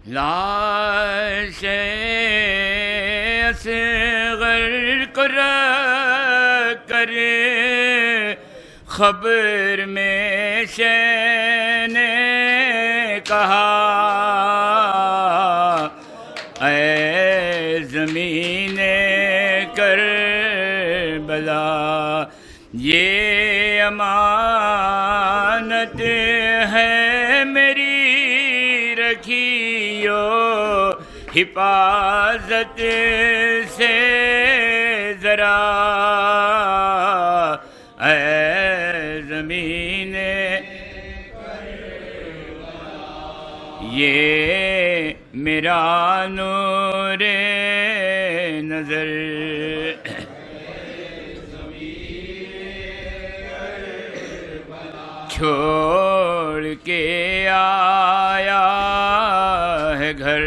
लाश असग़र को रख कर खबर में शह ने कहा, ऐ ज़मीने करबला ये अमानत है मेरी, रखियो हिफाजत से ज़रा। ऐ ज़मीने ये मेरा नूरे नज़र, छोड़ के आया है घर।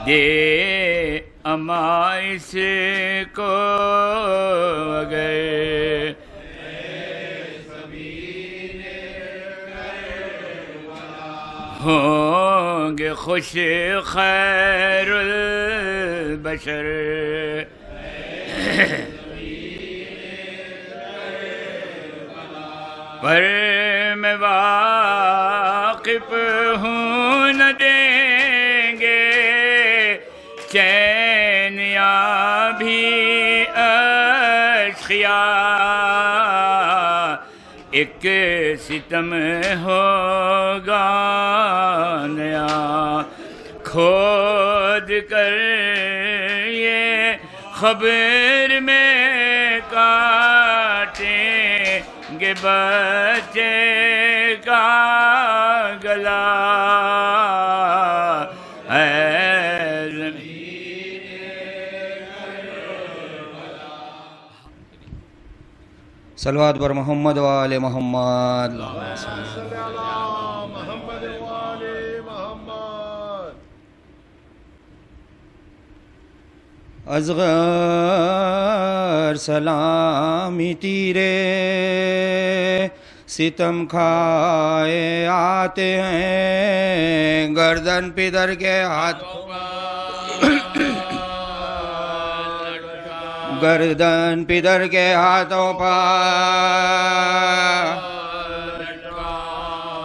दे अमाइस को अगर, होंगे खुश खैरुल बशर। पर मैं वाकिफ हूँ न देंगे चैन या भी अश्किया, एक सितम होगा नया, खोद कर ये खबर में काटेंगे बच्चे का गला। सलवात पर मोहम्मद वाले मोहम्मद। अज़ग़र सलामी तीरे सितम खाए आते हैं, गर्दन पिदर के हाथ गर्दन पिदर के हाथों पर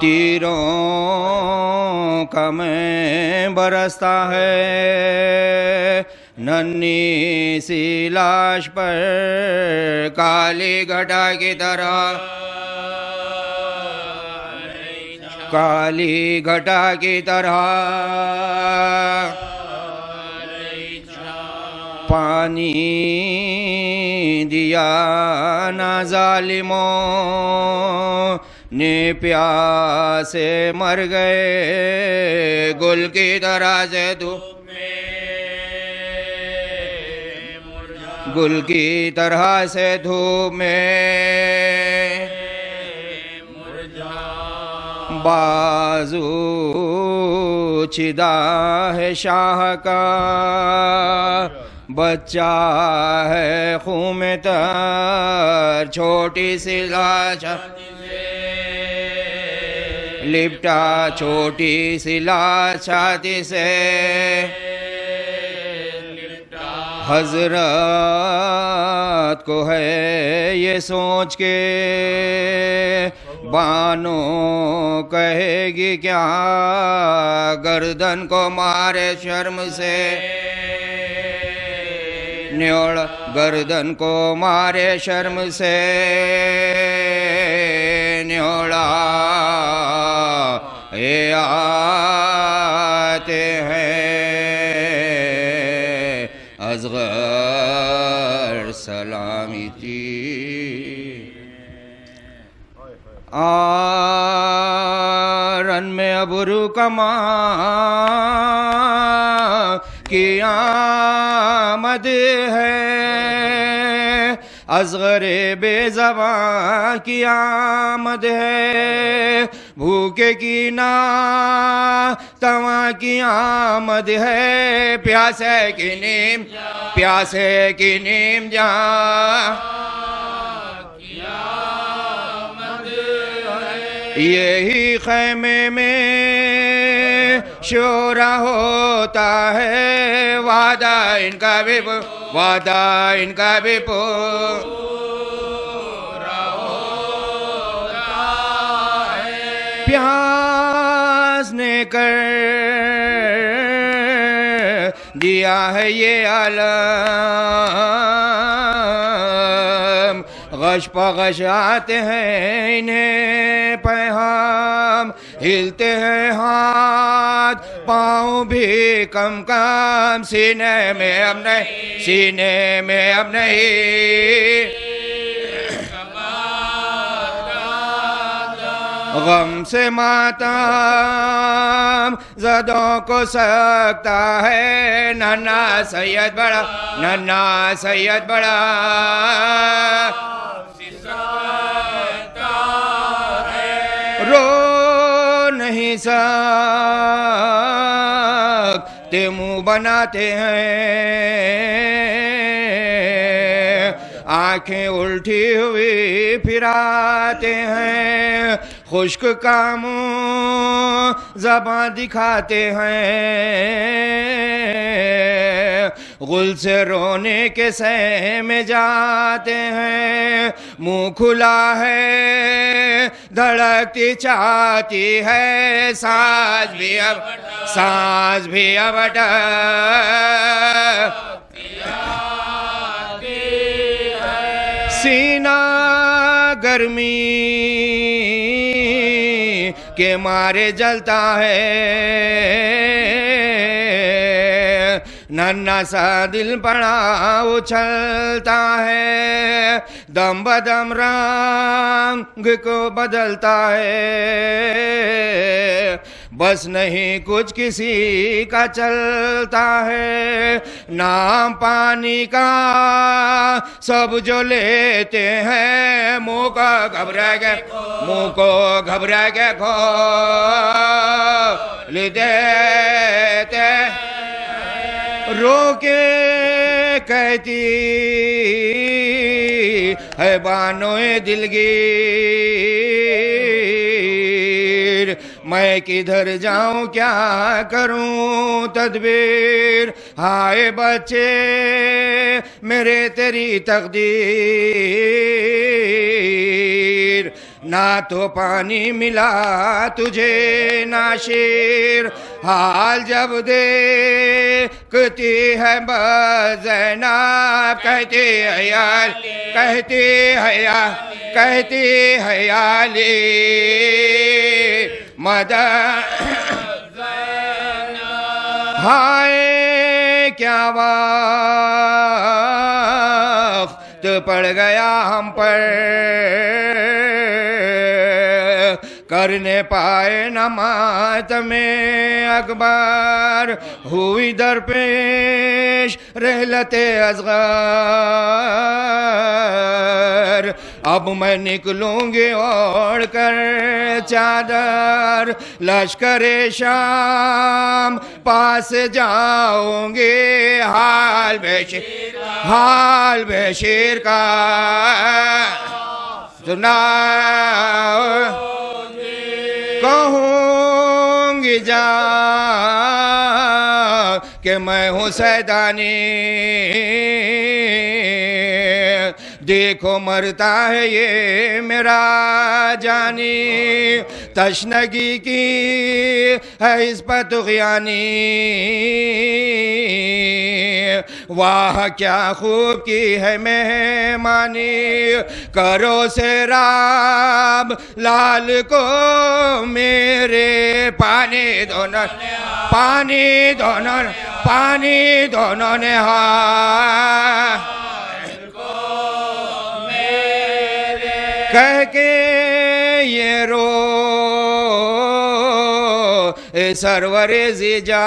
तीरों का मैं बरसता है, नन्ही सी लाश पर काली घटा की तरह, काली घटा की तरह पानी दिया ना जालिमों ने, प्यासे मर गए गुल की तरह से धूप में, गुल की तरह से धूप में। बाजू छिदा है शाह का, बच्चा है खून में तर, छोटी सी लाश लिपटा, छोटी सी लाश छाती से। हजरत को है ये सोच के बानो कहेगी क्या, गर्दन को मारे शर्म से न्योड़, गर्दन को मारे शर्म से न्योड़ा। ये आते हैं अज़ग़र सलामी आरन में अबरू कमा की आमद है, अज़ग़रे बेज़बां की आमद है, भूखे की ना तवा की आमद है, प्यासे की नीम, प्यासे की नीम जहाँ यही खैमे में शोरा होता है, वादा इनका भी पूरा होता है। प्यास ने कर दिया है ये आलम, गश पगश आते हैं इन्हें पैगाम, हिलते हैं हाथ पाँव भी कम कम, सीने में अब नहीं गम से मातम ज़दों को सकता है, नन्ना सैयद बड़ा रो नहीं सकते मुँह बनाते हैं, आंखें उल्टी हुई फिराते हैं, खुश्क का मुँह ज़बां दिखाते हैं, गुल से रोने के सह में जाते हैं, मुँह खुला है धड़कती चाहती है, सांस भी अब सीना गर्मी के मारे जलता है, नन्ना सा दिल बड़ा उछलता है, दम बदम रंग को बदलता है, बस नहीं कुछ किसी का चलता है, नाम पानी का सब जो लेते हैं, मुँह को घबरा के खोल देते, रोके कहती है बानोए दिलगीर, मैं किधर जाऊं क्या करूं तदबीर, हाय बच्चे मेरे तेरी तकदीर, ना तो पानी मिला तुझे ना शेर, हाल जब देखती है ज़ैनब कहती है याली मदद, हाय क्या वक्त पड़ गया हम पर, करने पाए न मातमे अकबर, हुई दरपेश रहलते असगर, अब मैं निकलूंगी ओढ़ कर चादर, लश्करे शाम पास जाऊंगी, हाल बेशीर का सुना कहूंगी जा कि मैं हूँ सैदानी, देखो मरता है ये मेरा जानी, तशनगी की है इस पर तुग़यानी, वाह क्या खूब की है मेहमानी, करो से राम लाल को मेरे पानी दोनों ने कह के ये रो सरवरे जिजा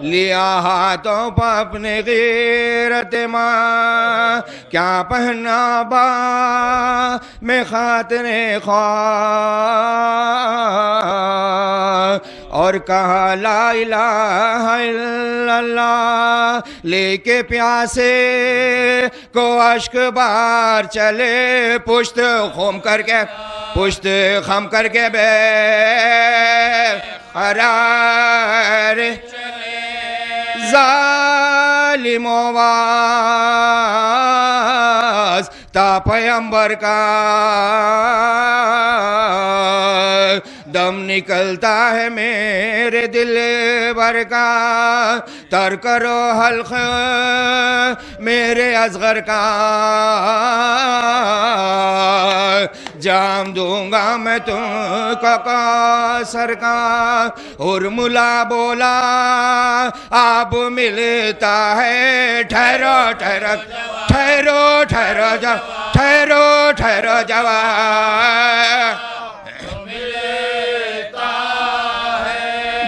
लिया हाथों पर अपने गैरत माँ, क्या पहना बा में खातरे ख्वा और कहा ला इलाहा इल्लल्लाह। लेके प्यासे को अश्क बार चले, पुश्त खम करके बे करार जालिमों वास ता पैगंबर का दम निकलता है मेरे दिल भर का। तर करो हल्क मेरे असगर का, जाम दूंगा मैं तुमको कौसर का। और मुला बोला आप मिलता है, ठहरो ठहरो ठहरो ठहरो जा ठहरो ठहरो जवा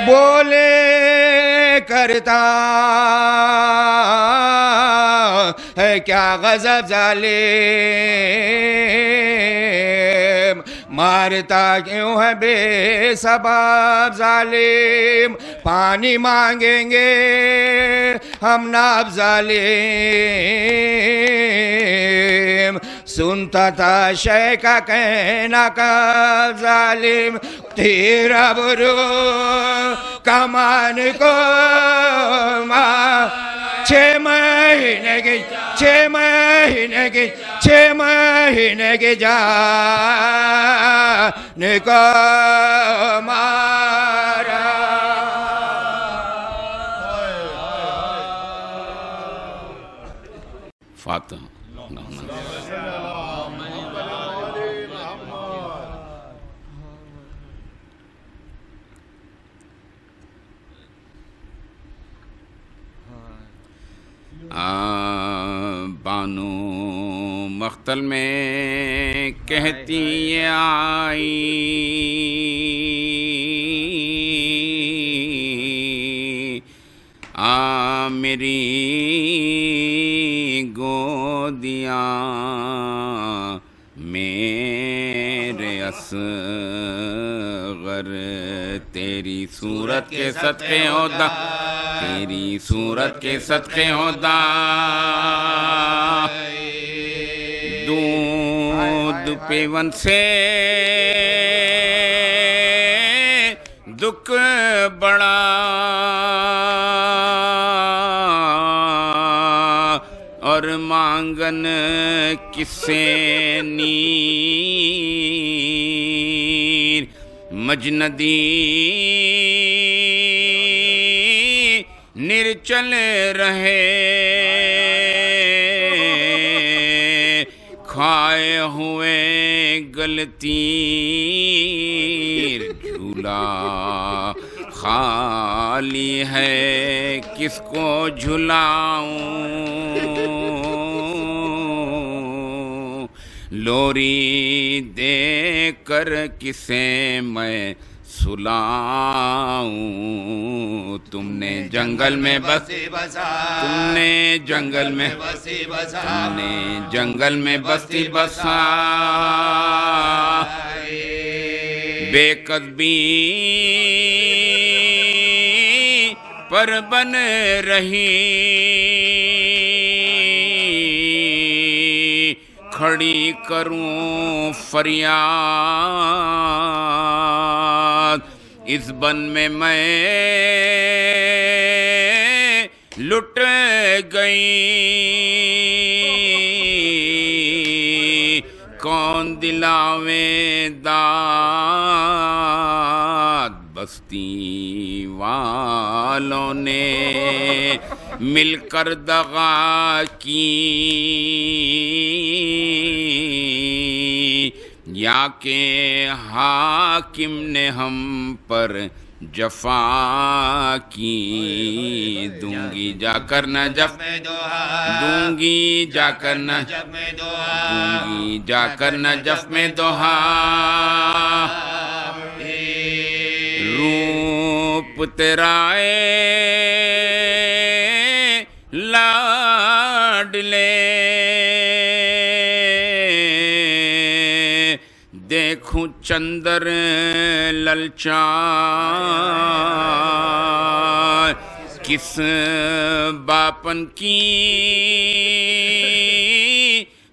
बोले करता है क्या गजब जालिम, मारता क्यों है बेसबाब जालिम। पानी मांगेंगे हम नाब जालिम, सुनता था शय का कहना का जालिम। तेरा बुरू कमान को माँ 6 महीने की जान को मारा। फातिहा। बानो मख्तल में कहती आई, मेरी गोदियाँ मेरे असगर, तेरी सूरत के सदके होदा, तेरी सूरत के सदके होदा। दूध पेवन से दुख बड़ा, और मांगन किसे नीर। मजनदी निर्चल रहे, खाए हुए गलती झूला खाली है, किसको झुलाऊं। लोरी दे कर किसे मैं सुलाऊं। तुमने जंगल में बसी बसा, तुमने जंगल में बसी बसा, तुमने जंगल में बसी बसा। बेकदबी पर बन रही, खड़ी करूं फरियाद। इस बन में मैं लुट गई, कौन दिलावे दाद। बस्ती वालों ने मिलकर दगा की, या के हाकिम ने हम पर जफा की। दूंगी जाकर नजफ में दोहा, दूंगी जाकर नजफ में दोहा, दूंगी जाकर नजफ में दोहा। पुतराए लाडले, देखूं चंदर ललचाए, किस बापन की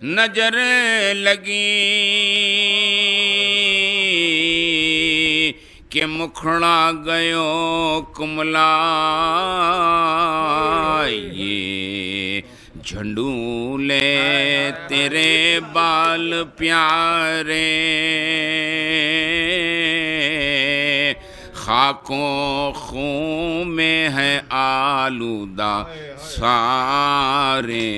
नजर लगी के मुखड़ा गयो कुमला। ये झंडूले तेरे बाल प्यारे, खाकों खून में है आलूदा सारे।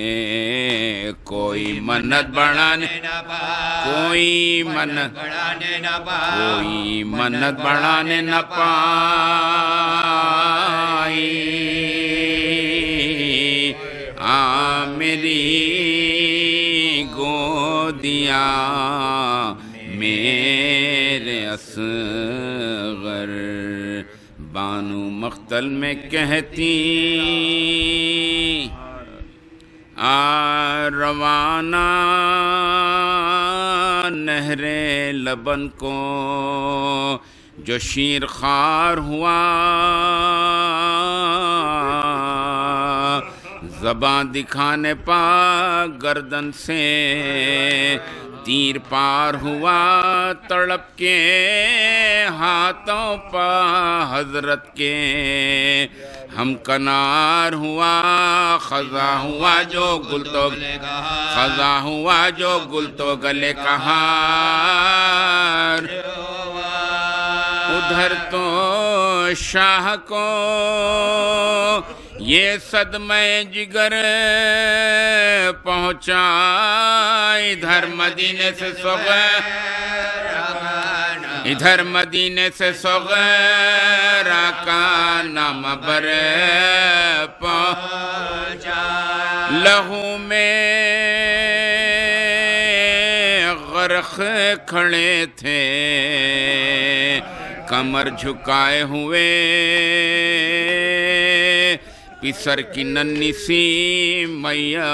कोई मन्नत बढ़ाने न पाए, कोई मन्नत बढ़ाने न पाए, कोई मन्नत बढ़ाने न पाई। आ मेरी गोदिया मेरे असगर, बानू मख्तल में कहती आ रवाना नहरे लबन को जो शीर खार हुआ, ज़बां दिखाने पा गर्दन से तीर पार हुआ, तड़प के हाथों पा हजरत के हम कनार हुआ। खजा हुआ जो गुल तो खजा हुआ जो गुल तो गले कहार, उधर तो शाह को ये सदमे जिगर पहुँचा, इधर मदीने से इधर मदीने से सगरा का नाम बर पहुँचा। लहू में गर्क खड़े थे कमर झुकाए हुए, पिसर की नन्ही सी मैया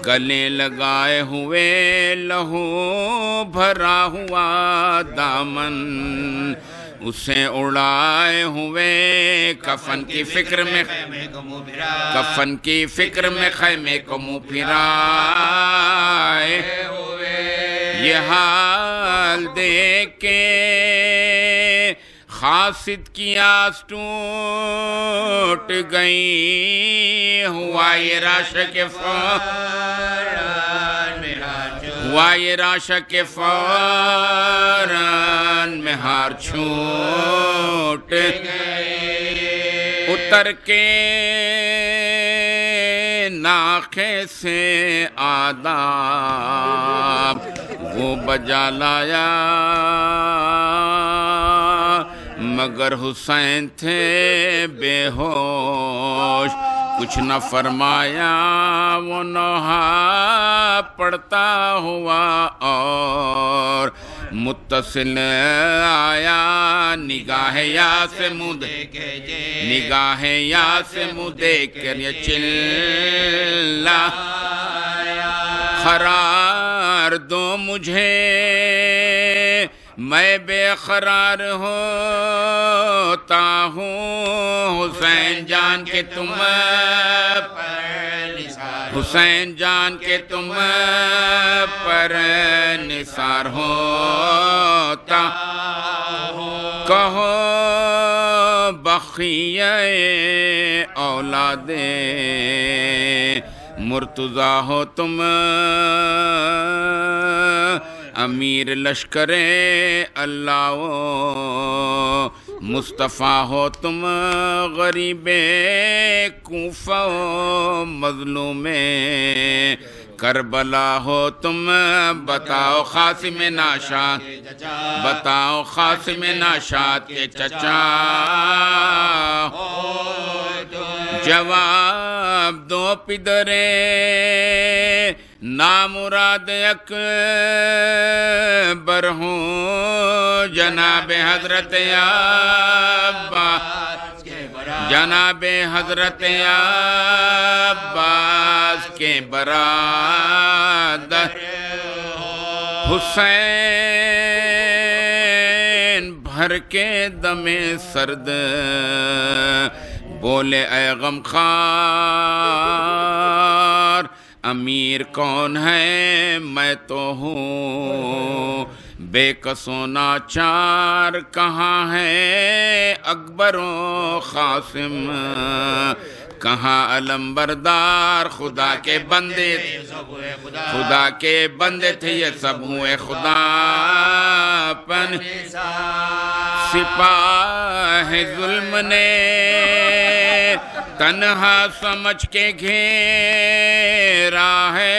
गले लगाए हुए, लहू भरा हुआ दामन उसे उड़ाए हुए। कफन की फिक्र में कफन की फिक्र में खैमे को मुँह फिराए हुए, ये हाल देख के खासिद की आस टूट गई। हुआ ये राशा के फौरन में हुआ ये राशा के फौरन में हार छूट गई। उतर के नाखे से आदाब वो बजा लाया, मगर हुसैन थे बेहोश, कुछ न फरमाया। वो नौहा पड़ता हुआ और मुत्तसिल आया, निगाह या से मुँह देखे, निगाह या से मुँह देख कर ये चिल्ला, करार दो मुझे मैं बेकरार होता हूँ। हुसैन जान के तुम हुसैन जान के तुम पर निसार होता। कहो बखिए औलादे मुर्तज़ा हो तुम, अमीर लश्करे अल्लाह मुस्तफ़ा हो तुम, गरीबे कूफा मज़लूमे करबला हो तुम। बताओ क़ासिम नाशाद, बताओ क़ासिम नाशाद के चचा, जवाब दो पिदरे नामुराद अकबर हूँ जनाब हजरत अब्बास जनाब हजरत अब्बास के बरादर हुसैन भर के दमे सर्द बोले ऐ गमखार अमीर कौन है मैं तो हूँ बेकसो नाचार कहाँ है अकबरो खासिम कहाँ अलम्बरदार खुदा के बंदे थे ये सब हुए खुदा पन सिपाही जुल्म ने तन्हा समझ के घेरा है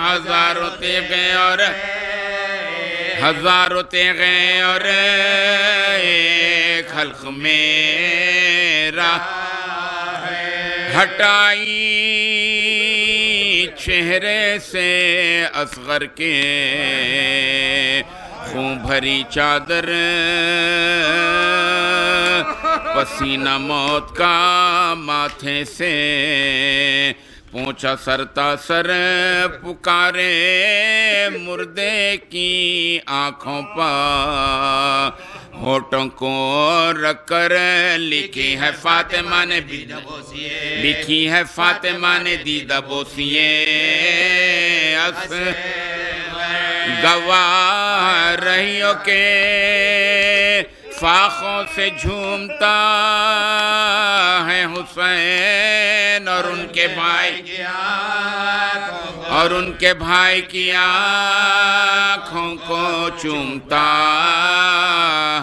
हजारों तेगे और एक हल्क मेरा हटाई चेहरे से असगर के खून भरी चादर पसीना मौत का माथे से पहुंचा सरता सर पुकारे मुर्दे की आंखों पर होठों को रखकर लिखी है फातिमा ने दीदा बोसिए अस गवाह रहियों के फाखों से झूमता है हुसैन और उनके भाई की आँखों को चूमता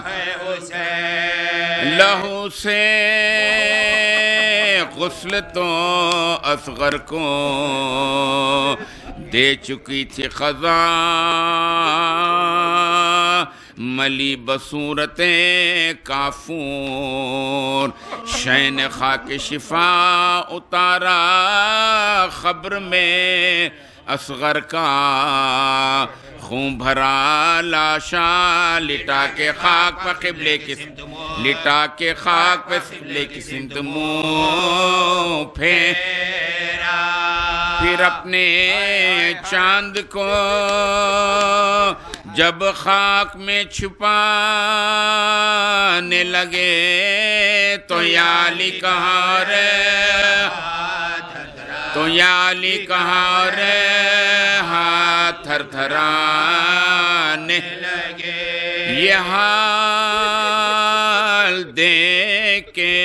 है हुसैन। लहू से गुस्ल तो असगर को दे चुकी थी खज़ा मली बसूरते काफूर शैन खाक शिफा उतारा खबर में असगर का खून भरा लाशा लिटा के खाक पर क़िबले की सिमत मुँह फेरा फिर अपने चांद को जब खाक में छुपाने लगे तो याली कहाँ रे हाथ थरथराने लगे। ये हाल देख के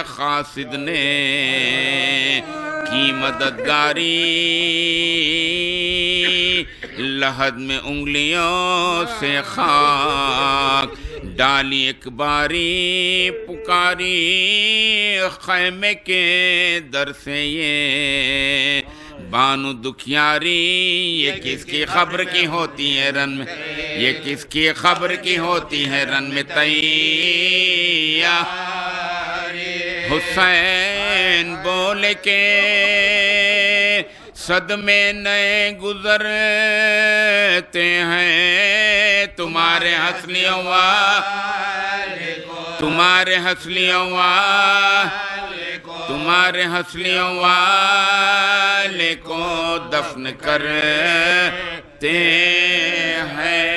खासिद ने की मददगारी लहद में उंगलियों से खाक डाली एक बारी पुकारी खैमे के दर से ये बानु दुखियारी ये किसकी खबर की होती है रन में ये किसकी खबर की होती है रन में तैया हुसैन बोले के सदमे नए गुजरते हैं तुम्हारे हंसलियों वाले को दफन करते हैं।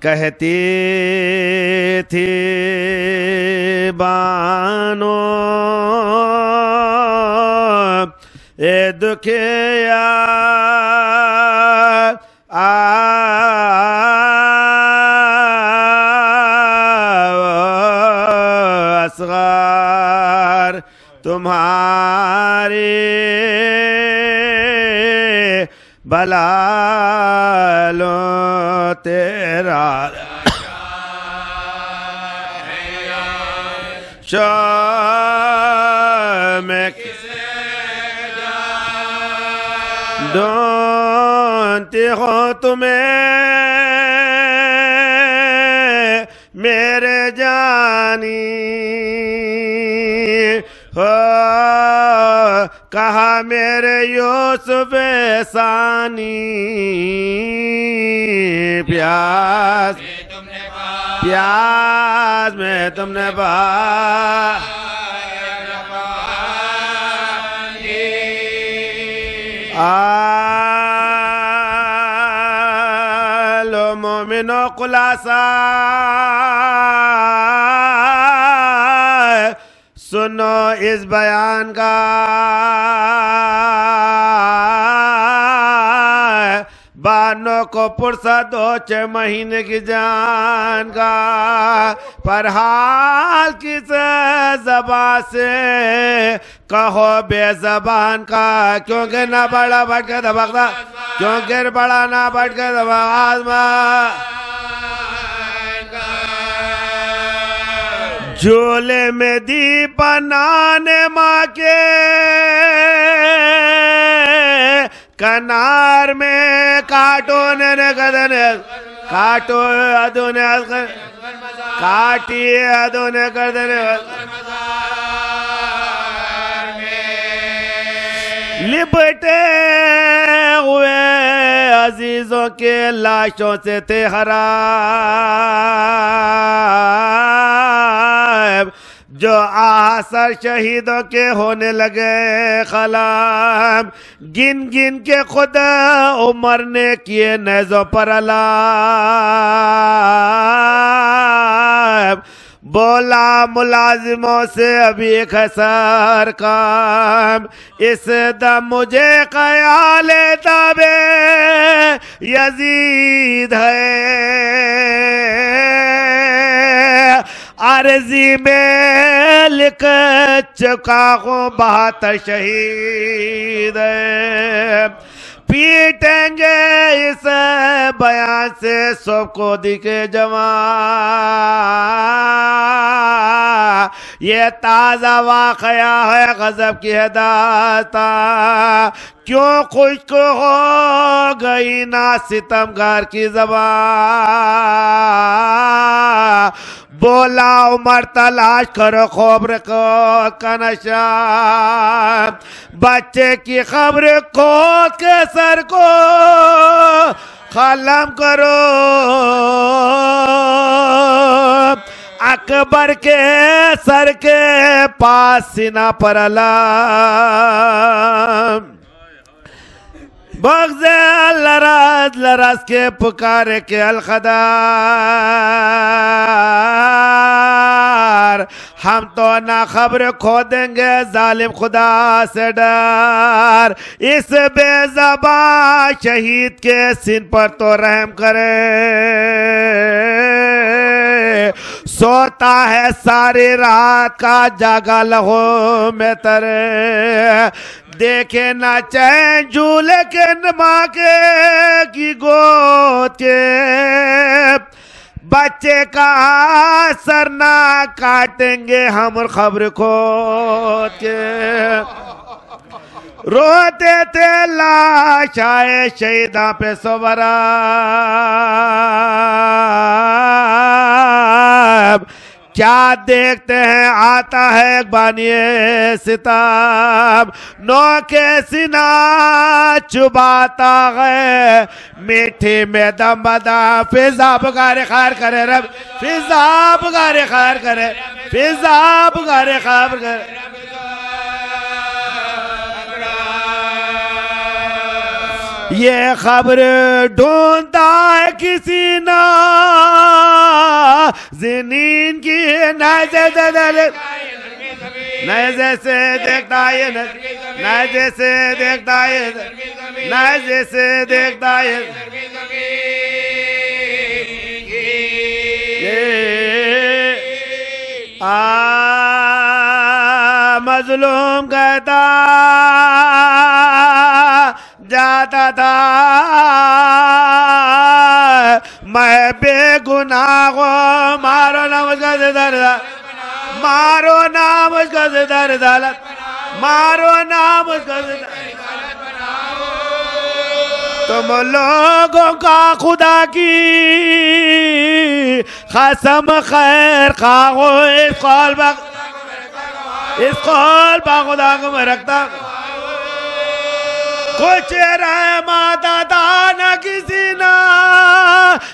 कहती थी बानो ए दुखिया असगार तुम्हारी भला लो तेरा मैं ढूंढती हूँ तुम्हें मेरे जानी हो कहा मेरे यूसुफ सानी प्यास में तुमने आलो मोमिनो खुलासा सुनो इस बयान का बानों को फुर्सत हो 6 महीने की जान का पर हाल किस ज़बान से कहो बेज़बान का क्योंकि ना बड़ा भटके दबकता क्योंकि बड़ा ना भटके दबा झूले में दीप बनाने माँ के कनार में काटो ने कदन काटो अदोने काटी अदोने कर देने लिपटे हुए अजीजों के लाशों से थे हराम जो आसर शहीदों के होने लगे खलाम गिन गिन के खुद उमर ने किए नेज़ों पर अलाम बोला मुलाजिमों से अभी एक हसर काम इस दम मुझे ख्याल तबे यजीद है अर्जी में लिख चुका हूँ 72 शहीद पीटेंगे इस बयान से सबको दिखे जवान ये ताज़ा वाक़या है गज़ब की दास्तां क्यों खुश्क हो गई ना सितमगार की ज़बान बोला उमर तलाश करो खबर को का नशा बच्चे की खबर खोद के सर को कलम करो अकबर के सर के पास सीना पर अलाम बग़ज़े लरज़ लरज़ के पुकारे के अलखदार हम तो ना खबर खो देंगे जालिम खुदा से डर इस बेज़बान शहीद के सीन पर तो रहम करे सोता है सारी रात का जागा लहो में तरे देखे ना चैन झूले के माँ के की गोद के बच्चे का सर ना काटेंगे हम खबर खोद के रोते थे लाश आए शहीदा पे सोबरा क्या देखते हैं आता है बानिए सिताब नौ के सीना चुबाता है मीठी में दम बदा फिजा बगारे खार करे रब फिजा बगारे खार करे फिजा बगारे खार करे ये खबर ढूंढता है किसी ना ज़मीन की नज़र से देखता है नज़र से देखता है नज़र से देखता है मजलूम कहता जाता था मैं बेगुनाह हो मारो ना मुझको से दर्द मारो ना मुझको से दर्द मारो ना मुझको से तुम लोगों का खुदा की खसम खैर खाओ इस कौल खुदा को मैं रखता कुछ रहमत न किसी ना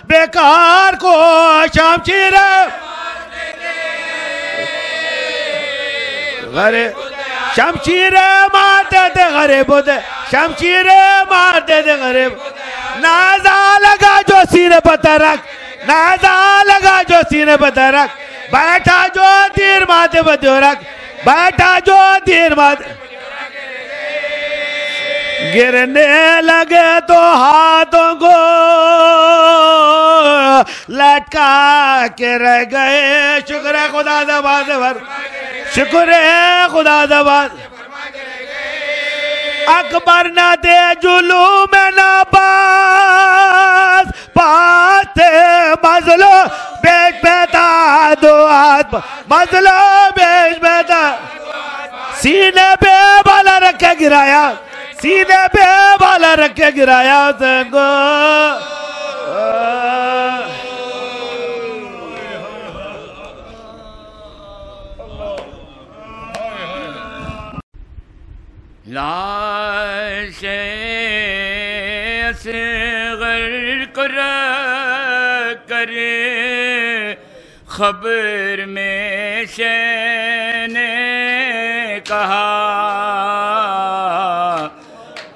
बेकार को शमशीर गरे शमशीर मारते थे गरीब होते शमशीर मारते थे गरीब नाजा लगा जो सीने पर तरक नाजा लगा जो सीने पर तरक बैठा जो तीर माथे पर जोरक बैठा जो तीर माथे गिरने लगे तो हाथों को लटका के रह गए शुक्र है खुदा दबाद भर शुक्र है खुदा दबाद अकबर न दे जुलूम न पास मजलो बेच बेटा दो हाथ मजलो बेच बेटा सीने पे बाला रखे गिराया सीने पे बाला रखे गिराया संगो लाशे असग़र करे खबर में शैने कहा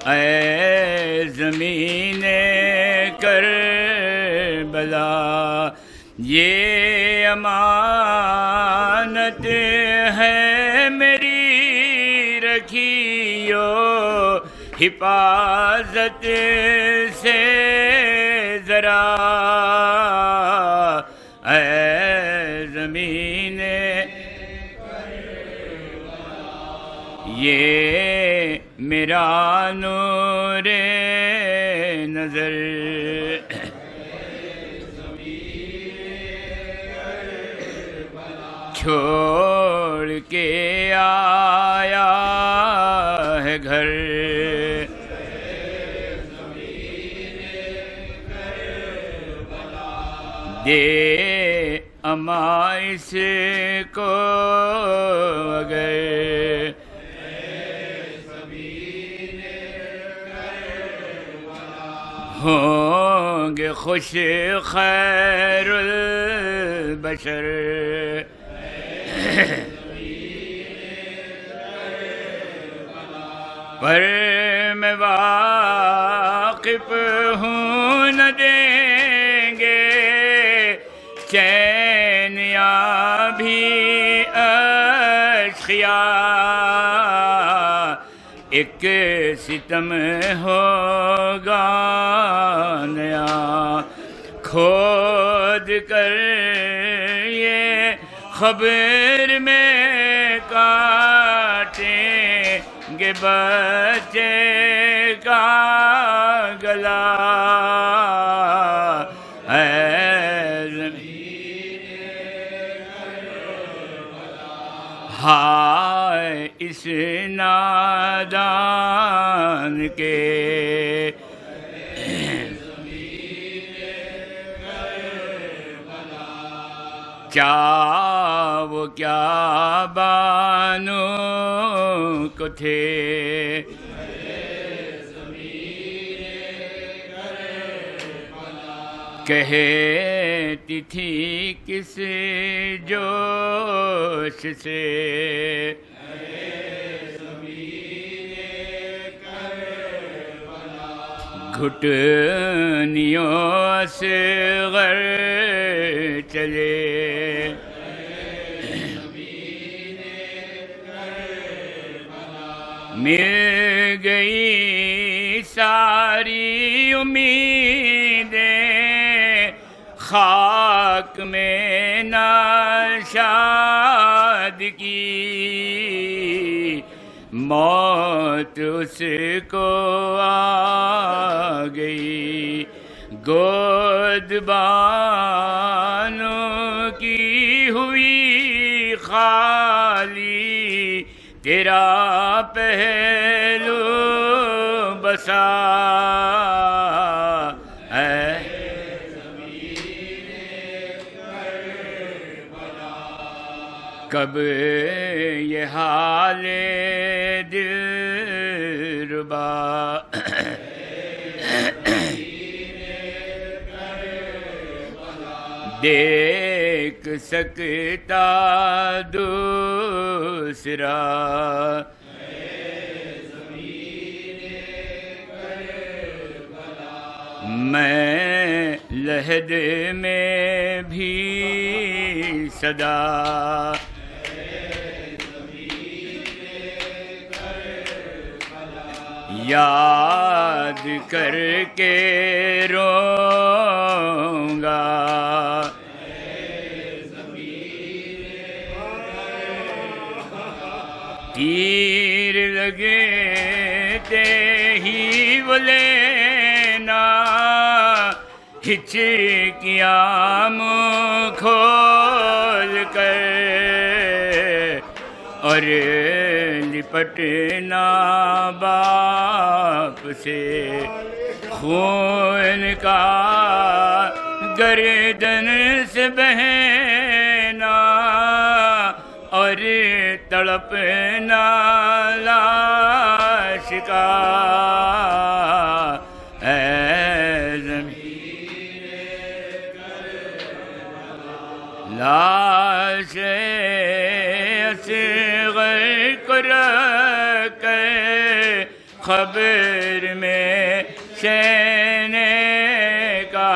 ऐ ज़मीने करबला ये अमानत है मेरी रखियो हिफाजत से जरा ऐ ज़मीने ये मेरा नूरे नजर छोड़ के आया है घर दे अमाइस को अगर होंगे खुश खैरुल बशर पर मैं वाकिफ हूँ न देंगे चैन या भी अश्किया एक सितम होगा नया खोद कर ये खबर में काटेंगे बच्चे का गला हाय इस नादान के क्या वो क्या बानो को थे कहती थी किस जोश से घुटनियों से गर चले मिल गई सारी उम्मीदें खाक में नाशाद की मौत उसको आ गई गोदबानों की हुई खाली तेरा पहलू बसा है कब ये हाले दिलरुबा देख सकता दूसरा। मैं लहद में भी सदा याद करके रोऊंगा। तीर लगे ते ही वो लेना, हिचकियाँ मुँह खोल कर, और लिपटना बाप से खून का गर्दन से बहना, और तड़पना लाश का लाश असग़र को रख ख़बर में शैने का।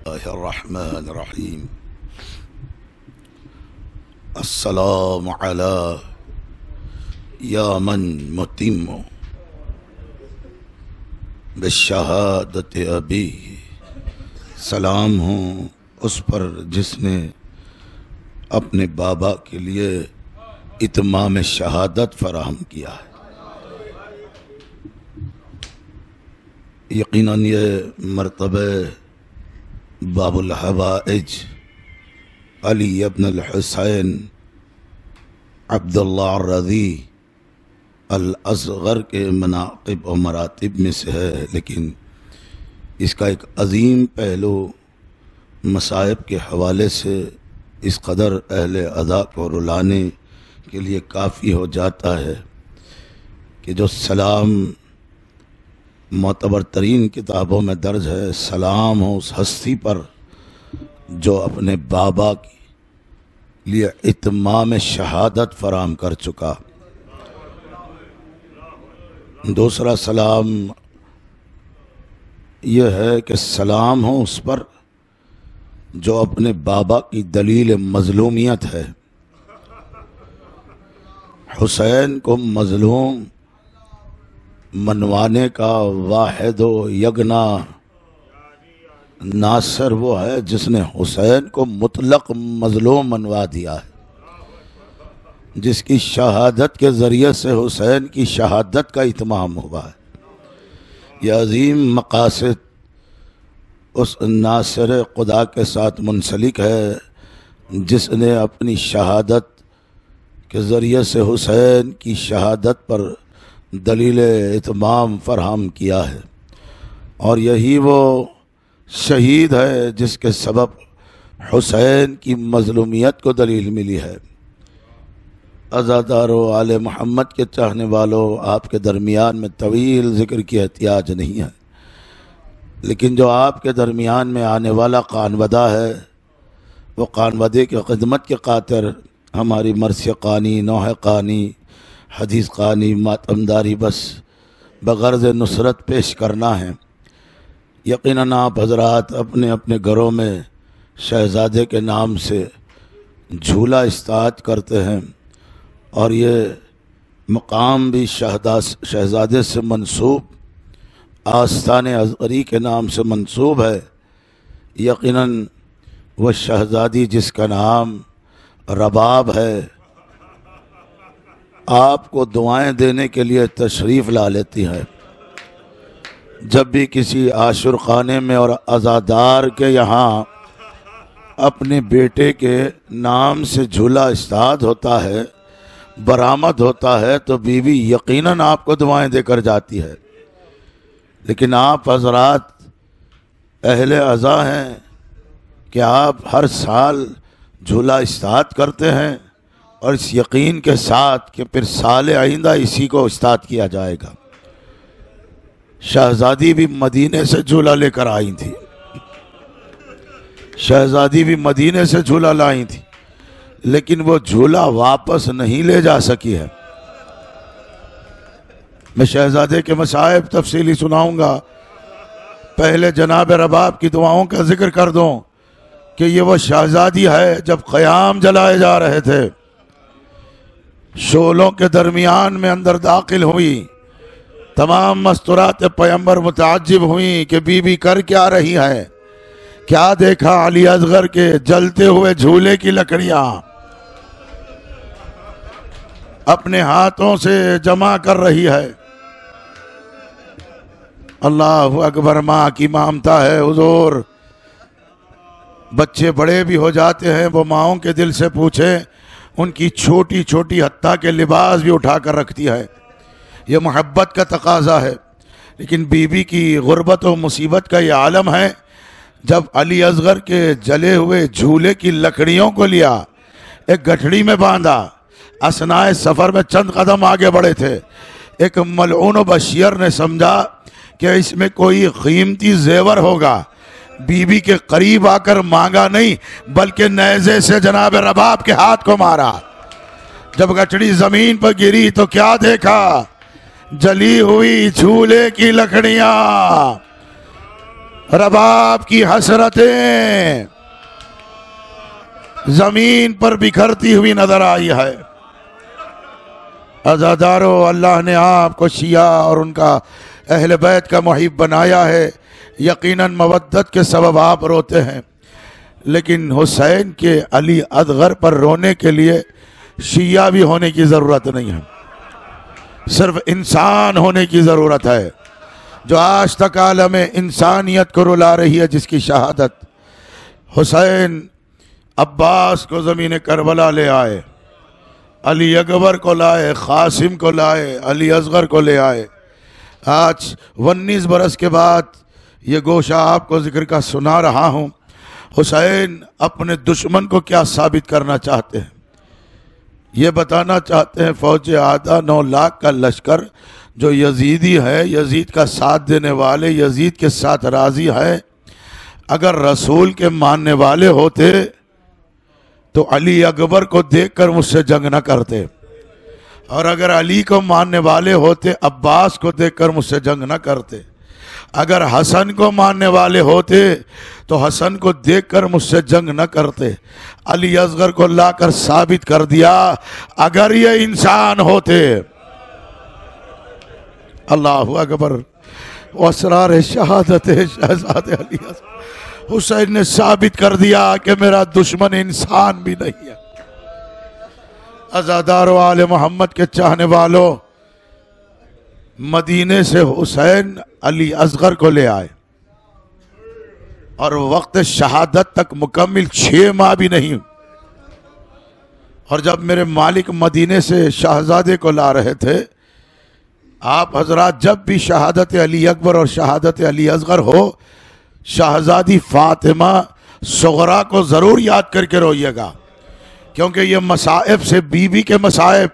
अर्रहमान अर्रहीम। अस्सलामु अला या मन मुतिम्मु बिशहादत अबी। सलाम हो उस पर जिसने अपने बाबा के लिए इत्माम शहादत फराहम किया है। यकीनन ये मर्तबे बाबुल हवाइज अली इब्न अल हुसैन अब्दुल्लाह रज़ी अल असग़र के मनाक़िब और मरातिब में से है, लेकिन इसका एक अज़ीम पहलू मसाइब के हवाले से इस कदर अहले अदा को रुलाने के लिए काफ़ी हो जाता है कि जो सलाम मोतबर तरीन किताबों में दर्ज है, सलाम हो उस हस्ती पर जो अपने बाबा के लिए इत्माम शहादत फराम कर चुका। दूसरा सलाम यह है कि सलाम हो उस पर जो अपने बाबा की दलील मज़लूमियत है। हुसैन को मज़लूम मनवाने का वाहिद यगना नासर वो है जिसने हुसैन को मुतलक मज़लूम मनवा दिया है, जिसकी शहादत के ज़रिए से हुसैन की शहादत का इत्माम हुआ है। यह अज़ीम मक़ासिद उस नासिर खुदा के साथ मुंसलिक है जिसने अपनी शहादत के ज़रिए से हुसैन की शहादत पर दलील इत्माम फराहम किया है, और यही वो शहीद है जिसके सबब हुसैन की मज़लूमियत को दलील मिली है। अज़ादारों, आले मोहम्मद के चाहने वालों, आपके दरमियान में तवील ज़िक्र की एहतियाज नहीं है, लेकिन जो आपके दरमियान में आने वाला कानवदा है वो कानवदे की खिदमत के खातिर हमारी मरसी क़ानी, नौह क़ानी, हदीस क़ानी, मातमदारी बस बग़र्ज़ नुसरत पेश करना है। यकीनन आप हज़रात अपने अपने घरों में शहज़ादे के नाम से झूला इस्ताद करते हैं, और ये मकाम भी शहज़ादे से मंसूब आस्ताने अज़गरी के नाम से मंसूब है। यकीनन वह शहज़ादी जिसका नाम रबाब है, आपको दुआएं देने के लिए तशरीफ़ ला लेती है। जब भी किसी आशुर खाने में और अज़ादार के यहाँ अपने बेटे के नाम से झूला इस्ताद होता है, बरामद होता है तो बीवी यकीनन आपको दुआएं देकर जाती है, लेकिन आप हजरात अहले अज़ा हैं कि आप हर साल झूला इस्ताद करते हैं और इस यकीन के साथ कि फिर साल आइंदा इसी को इस्ताद किया जाएगा। शहजादी भी मदीने से झूला लेकर आई थी, शहजादी भी मदीने से झूला लाई थी, लेकिन वो झूला वापस नहीं ले जा सकी है। मैं शहजादे के मसाइब तफसीली सुनाऊंगा, पहले जनाब रबाब की दुआओं का जिक्र कर दूं कि ये वो शहजादी है जब क़याम जलाए जा रहे थे, शोलों के दरमियान में अंदर दाखिल हुई, तमाम मस्तूरात पैगंबर मुताज्जिब हुई कि बीबी कर क्या रही है। क्या देखा? अली असगर के जलते हुए झूले की लकड़ियां अपने हाथों से जमा कर रही है। अल्लाह अकबर, माँ की ममता है हुजूर। बच्चे बड़े भी हो जाते हैं, वो माओं के दिल से पूछे, उनकी छोटी छोटी हत्ता के लिबास भी उठा कर रखती है। यह मोहब्बत का तकाजा है। लेकिन बीबी की गुर्बत और मुसीबत का ये आलम है, जब अली असगर के जले हुए झूले की लकड़ियों को लिया, एक गठड़ी में बांधा, असनाए सफ़र में चंद कदम आगे बढ़े थे, एक मलऊन बशीर ने समझा कि इसमें कोई कीमती जेवर होगा। बीबी के करीब आकर मांगा नहीं, बल्कि नेज़े से जनाब रबाब के हाथ को मारा। जब गठड़ी जमीन पर गिरी तो क्या देखा? जली हुई झूले की लकड़ियां, रबाब की हसरतें जमीन पर बिखरती हुई नजर आई है। अज़ादारों, अल्लाह ने आपको शिया और उनका अहले बैत का मुहिब बनाया है। यकीनन मवद्दत के सबब आप रोते हैं, लेकिन हुसैन के अली असगर पर रोने के लिए शिया भी होने की ज़रूरत नहीं है, सिर्फ इंसान होने की ज़रूरत है। जो आज तक आलम इंसानियत को रुला रही है, जिसकी शहादत हुसैन अब्बास को ज़मीन करबला ले आए, अली अकबर को लाए, कासिम को लाए, अली असगर को ले आए। आज 19 बरस के बाद ये गोशा आपको जिक्र का सुना रहा हूँ। हुसैन अपने दुश्मन को क्या साबित करना चाहते हैं? ये बताना चाहते हैं फौज आदा 9 लाख का लश्कर जो यजीदी है, यजीद का साथ देने वाले, यजीद के साथ राजी है, अगर रसूल के मानने वाले होते तो अली अकबर को देखकर मुझसे जंग न करते, और अगर अली को मानने वाले होते अब्बास को देखकर मुझसे जंग न करते, अगर हसन को मानने वाले होते तो हसन को देखकर मुझसे जंग न करते। अली असगर को लाकर साबित कर दिया, अगर ये इंसान होते। अल्लाहु अकबर। असरार शहादत शहजादे अली असगर हुसैन ने साबित कर दिया कि मेरा दुश्मन इंसान भी नहीं है। अज़ादारों, आले मोहम्मद के चाहने वालों, मदीने से हुसैन अली असगर को ले आए और वक्त शहादत तक मुकम्मिल 6 माह भी नहीं। और जब मेरे मालिक मदीने से शहजादे को ला रहे थे, आप हजरात जब भी शहादत अली अकबर और शहादत अली असगर हो, शहजादी फातिमा सुगरा को ज़रूर याद करके रोइएगा, क्योंकि ये मसाइब से बीबी के मसाइब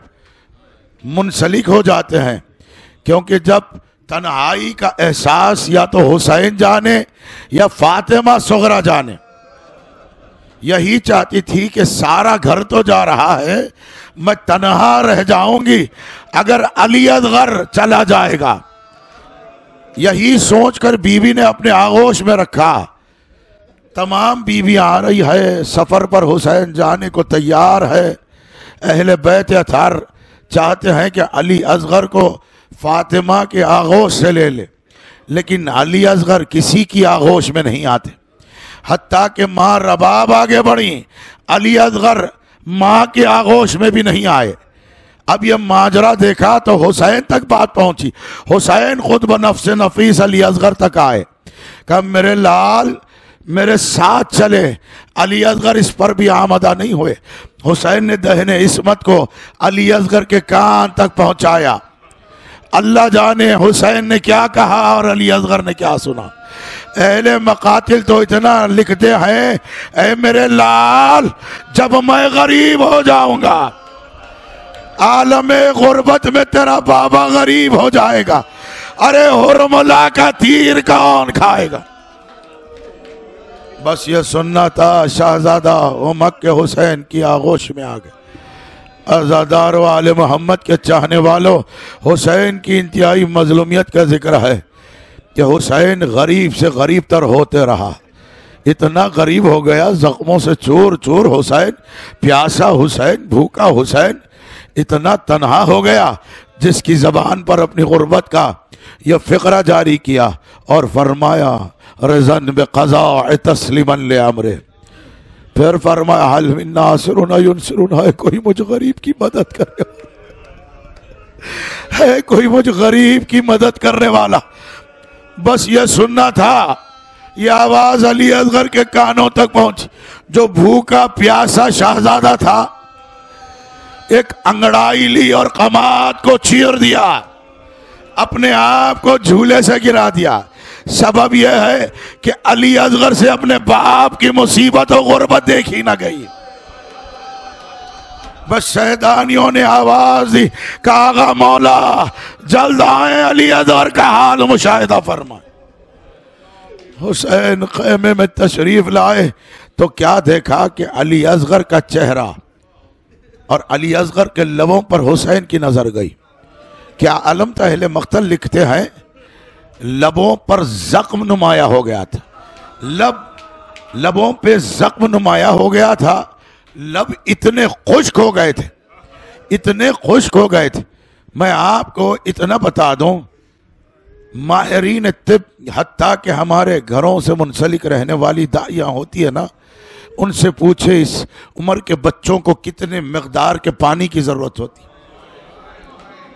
मुंसलिक हो जाते हैं। क्योंकि जब तन्हाई का एहसास या तो हुसैन जाने या फातिमा सुगरा जाने, यही चाहती थी कि सारा घर तो जा रहा है, मैं तन्हा रह जाऊंगी अगर अली असगर चला जाएगा। यही सोचकर बीवी ने अपने आगोश में रखा। तमाम बीवी आ रही है, सफ़र पर हुसैन जाने को तैयार है। अहले बैत अतार चाहते हैं कि अली असगर को फातिमा के आगोश से ले ले, लेकिन अली असगर किसी की आगोश में नहीं आते। हत्ता कि माँ रबाब आगे बढ़ी, अली असगर माँ के आगोश में भी नहीं आए। अब यह माजरा देखा तो हुसैन तक बात पहुंची। हुसैन खुद बनफ्स नफीस अली असगर तक आए। कहा, मेरे लाल, मेरे साथ चले। अली असगर इस पर भी आमदा नहीं हुए। हुसैन ने दहने इस्मत को अली असगर के कान तक पहुंचाया। अल्लाह जाने हुसैन ने क्या कहा और अली असगर ने क्या सुना। अहले मकातिल तो इतना लिखते हैं, ऐ मेरे लाल जब मैं गरीब हो जाऊंगा, आलमे गुर्बत में तेरा बाबा गरीब हो जाएगा, अरे हुरमुला का तीर कौन खाएगा। बस ये सुनना था। शहजादा उमक के हुसैन की आगोश में आ गए। अज़ादार वाले मोहम्मद के चाहने वालों, हुसैन की इंतहाई मजलूमियत का जिक्र है कि हुसैन गरीब से गरीब तर होते रहा। इतना गरीब हो गया, जख्मों से चूर चूर हुसैन, प्यासा हुसैन, भूखा हुसैन, इतना तन्हा हो गया जिसकी जबान पर अपनी गुर्बत का यह फिक्रा जारी किया और फरमाया रज़न बिक़ज़ा तस्लीमन ले अमरे। फिर फरमाया हल मिन नासिरुन युनसिरुन, है कोई मुझ गरीब की मदद करने वाला, है कोई मुझ गरीब की मदद करने वाला। बस ये सुनना था। यह आवाज अली असगर के कानों तक पहुंची। जो भूखा प्यासा शहजादा था, एक अंगड़ाई ली और कमात को चीर दिया, अपने आप को झूले से गिरा दिया। सबब यह है कि अली असगर से अपने बाप की मुसीबत और गुर्बत देखी ना गई। बस शहदानियों ने आवाज दी, कहा मौला जल्द आए, अली असगर का हाल मुशाहिदा फरमाए। हुसैन खेमे में तशरीफ लाए तो क्या देखा कि अली असगर का चेहरा और अली असगर के लबों पर हुसैन की नजर गई। क्या अलम अहले मख्तल लिखते हैं, लबों पर जख्म नुमाया हो गया था। लबों पे जख्म नुमाया हो गया था। लब इतने खुश्क हो गए थे, इतने खुश्क हो गए थे। मैं आपको इतना बता दूं, माहिरीन तिब, हत्ता कि हमारे घरों से मुंसलिक रहने वाली दाइयाँ होती है ना, उनसे पूछे इस उम्र के बच्चों को कितने मिकदार के पानी की जरूरत होती।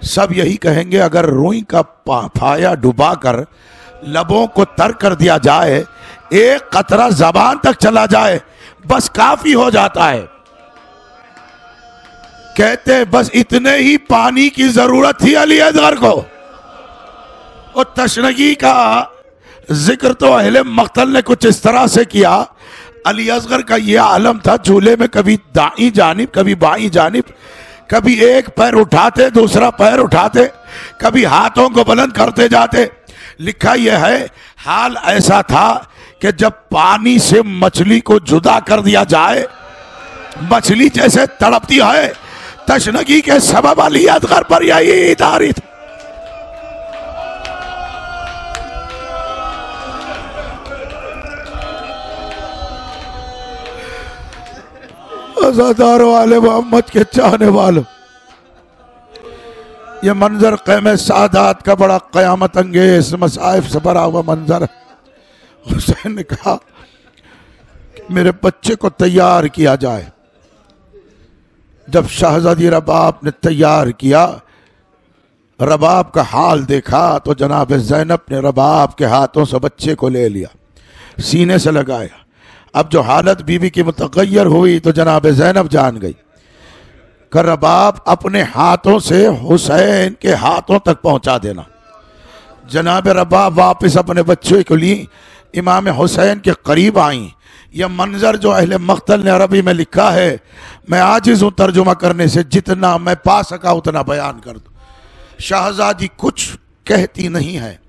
सब यही कहेंगे अगर रुई का फाया डुबाकर लबों को तर कर दिया जाए, एक कतरा जबान तक चला जाए, बस काफी हो जाता है। कहते बस इतने ही पानी की जरूरत थी अली असगर को। और तशनगी का जिक्र तो अहले मख्तल ने कुछ इस तरह से किया। अली असगर का यह आलम था, झूले में कभी दाई जानिब कभी बाई जानिब, कभी एक पैर उठाते दूसरा पैर उठाते, कभी हाथों को बुलंद करते जाते। लिखा यह है, हाल ऐसा था कि जब पानी से मछली को जुदा कर दिया जाए, मछली जैसे तड़पती है, तशनगी के सबब अली असगर पर यही तारी थी। अज़ादार वाले मोहम्मद के चाहने वालों, ये मंजर क़ैम सादात का बड़ा क़यामत अंगेज मसाइब से भरा हुआ मंजर है। हुसैन ने कहा मेरे बच्चे को तैयार किया जाए। जब शहजादी रबाब ने तैयार किया, रबाब का हाल देखा तो जनाब ज़ैनब ने रबाब के हाथों से बच्चे को ले लिया, सीने से लगाया। अब जो हालत बीवी की मुतगय्यर हुई तो जनाब ज़ैनब जान गई कि रबाब अपने हाथों से हुसैन के हाथों तक पहुंचा देना। जनाब रबाब वापस अपने बच्चे को ली, इमाम हुसैन के करीब आई। यह मंजर जो अहले मख्तल ने अरबी में लिखा है, मैं आजिज़ हूँ तर्जुमा करने से, जितना मैं पा सका उतना बयान कर दूँ। शहजादी कुछ कहती नहीं है,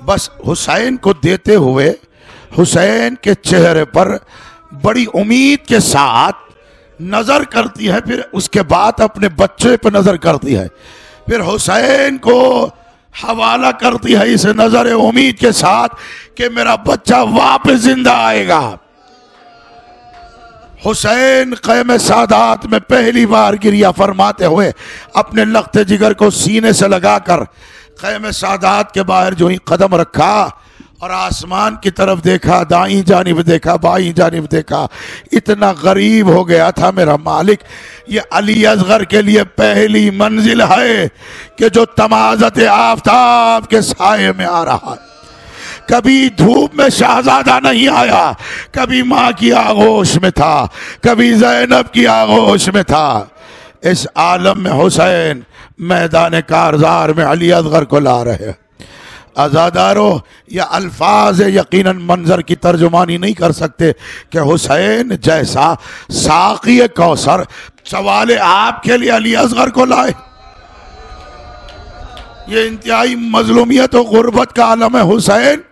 बस हुसैन को देते हुए हुसैन के चेहरे पर बड़ी उम्मीद के साथ नजर करती है, फिर उसके बाद अपने बच्चे पर नजर करती है, फिर हुसैन को हवाला करती है इस नजर उम्मीद के साथ कि मेरा बच्चा वापस जिंदा आएगा। हुसैन क़ैम सादात में पहली बार गिरिया फरमाते हुए अपने लख्ते जिगर को सीने से लगाकर क़ैम सादात के बाहर जो ही कदम रखा और आसमान की तरफ देखा, दाईं जानिब देखा, बाईं जानिब देखा, इतना गरीब हो गया था मेरा मालिक। ये अली असगर के लिए पहली मंजिल है कि जो तमाज़त आफताब के साये में आ रहा है। कभी धूप में शहजादा नहीं आया, कभी माँ की आगोश में था, कभी ज़ैनब की आगोश में था। इस आलम में हुसैन मैदान कारज़ार में अली असगर को ला रहे हैं। आज़ादारों, या अल्फाज यकीनन मंजर की तर्जुमानी नहीं कर सकते कि हुसैन जैसा साक़ी कौसर सवाल आपके लिए अली असगर को लाए। ये इंतहाई मजलूमियत और गुर्बत का आलम है हुसैन,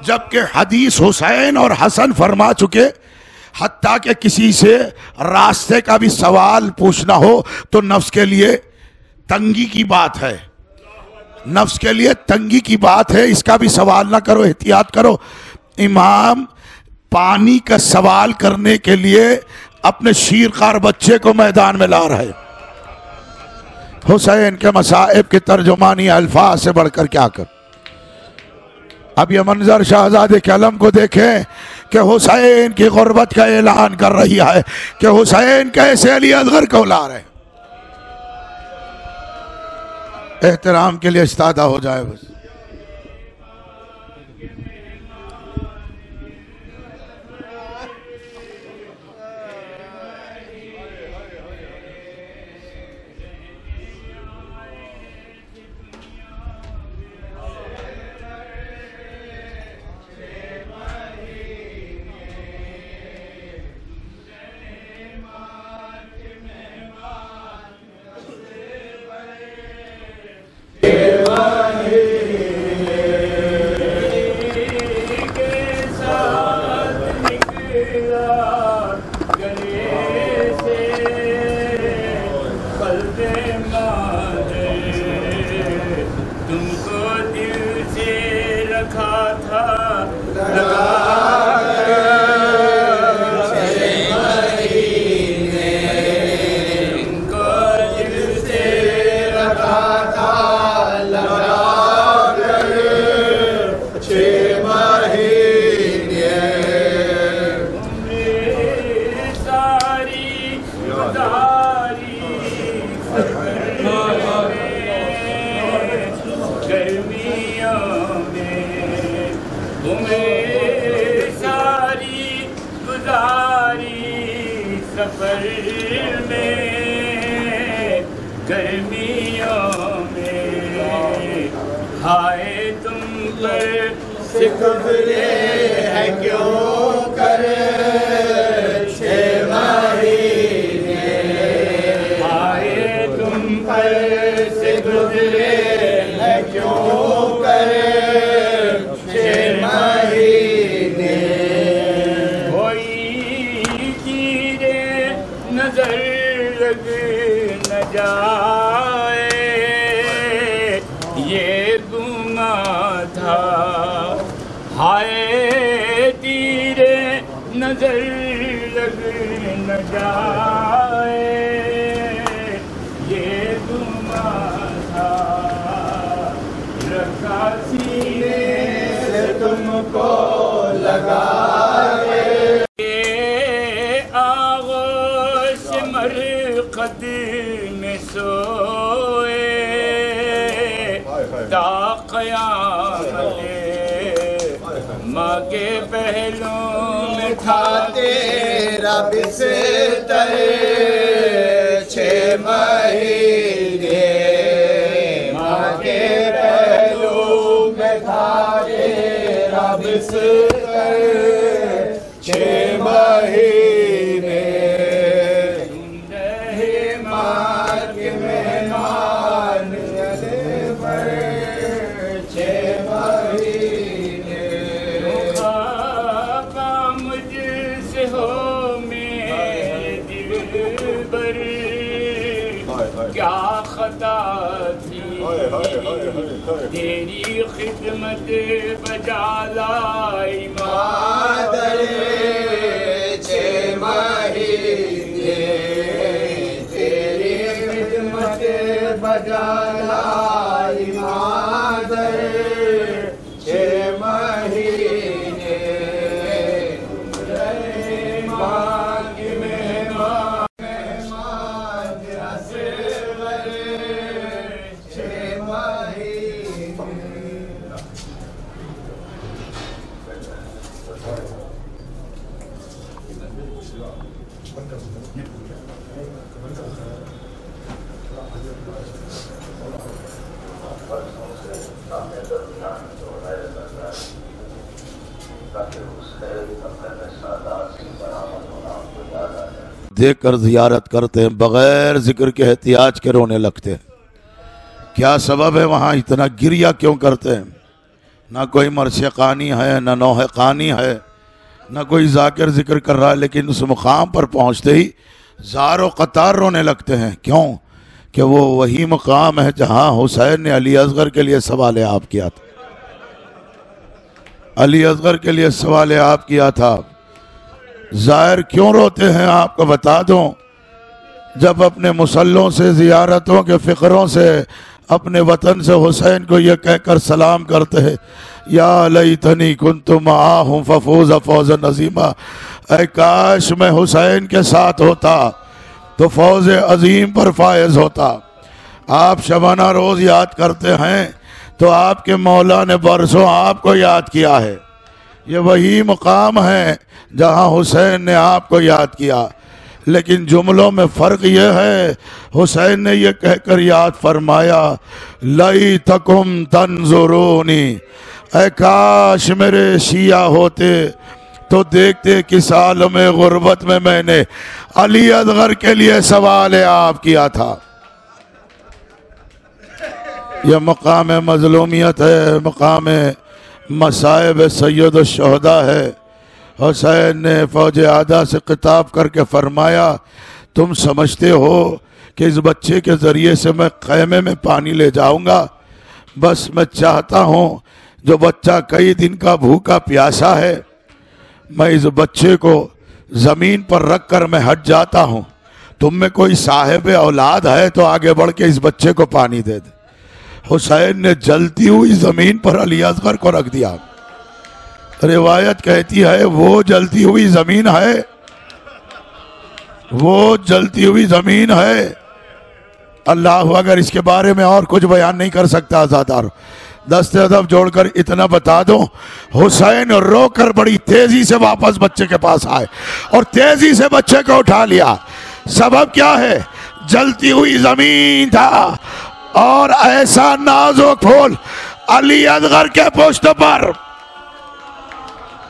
जबकि हदीस हुसैन और हसन फरमा चुके, हत्ता कि किसी से रास्ते का भी सवाल पूछना हो तो नफ्स के लिए तंगी की बात है, नफ्स के लिए तंगी की बात है, इसका भी सवाल ना करो, एहतियात करो। इमाम पानी का सवाल करने के लिए अपने शीरखार बच्चे को मैदान में ला रहे। हुसैन के मसाइब की तर्जुमानी अल्फाज से बढ़कर क्या कर। अब ये मंजर शहजादे के अलम को देखें कि हुसैन की गुर्बत का ऐलान कर रही है कि हुसैन कैसे अली असगर को ला रहे। एहतराम के लिए इस्तादा हो जाए बस। तेरी खिदमत बजा लाई मादर छे महीने, तेरी खिदमत बजा लाई मादर छे महीने, माँ की मेहमान देख कर जियारत करते हैं, बगैर जिक्र के एहतियाज के रोने लगते हैं। क्या सबब है वहाँ इतना गिरिया क्यों करते हैं? ना कोई मरशक़ानी है, ना नौहक़ानी है, ना कोई जाकिर जिक्र कर रहा है, लेकिन उस मुकाम पर पहुँचते ही ज़ारो क़तार रोने लगते हैं। क्यों? कि वो वही मुकाम है जहाँ हुसैन ने अली असगर के लिए सवाल आप किया था। अली असगर के लिए सवाल आप किया था। ज़ाहिर क्यों रोते हैं आपको बता दूं। जब अपने मुसल्लों से, ज़ियारतों के फ़िक्रों से, अपने वतन से हुसैन को ये कहकर सलाम करते हैं, या लैतनी कुन्तु मआहुम फफूज़ फौज़न अज़ीमा, ऐ काश मैं हुसैन के साथ होता तो फौज अजीम पर फायज होता। आप शबाना रोज़ याद करते हैं तो आपके मौला ने बरसों आपको याद किया है। ये वही मुकाम है जहाँ हुसैन ने आपको याद किया, लेकिन जुमलों में फ़र्क ये है, हुसैन ने ये कहकर याद फरमाया, लई तकुम तंजुरूनी, ऐ काश मेरे शिया होते तो देखते किस आलम गुर्बत में मैंने अली असगर के लिए सवाल आप किया था। यह मकाम मज़लूमियत है, मकाम मसाइब सैयद शुहदा है। हुसैन ने फौज आदा से खिताब करके फरमाया, तुम समझते हो कि इस बच्चे के ज़रिए से मैं खैमे में पानी ले जाऊंगा? बस मैं चाहता हूँ जो बच्चा कई दिन का भूखा प्यासा है, मैं इस बच्चे को ज़मीन पर रख कर मैं हट जाता हूँ। तुम में कोई साहिब औलाद है तो आगे बढ़ के इस बच्चे को पानी दे दे। हुसैन ने जलती हुई ज़मीन पर अली असगर को रख दिया। रिवायत कहती है वो जलती हुई ज़मीन है, वो जलती हुई ज़मीन है। अल्लाह अगर इसके बारे में और कुछ बयान नहीं कर सकता आज़ादार। दस्ते अदब जोड़कर इतना बता दो, हुसैन रोकर बड़ी तेजी से वापस बच्चे के पास आए और तेजी से बच्चे को उठा लिया। सबब क्या है? जलती हुई जमीन था और ऐसा नाजुक फूल अली असगर के पुष्ट पर,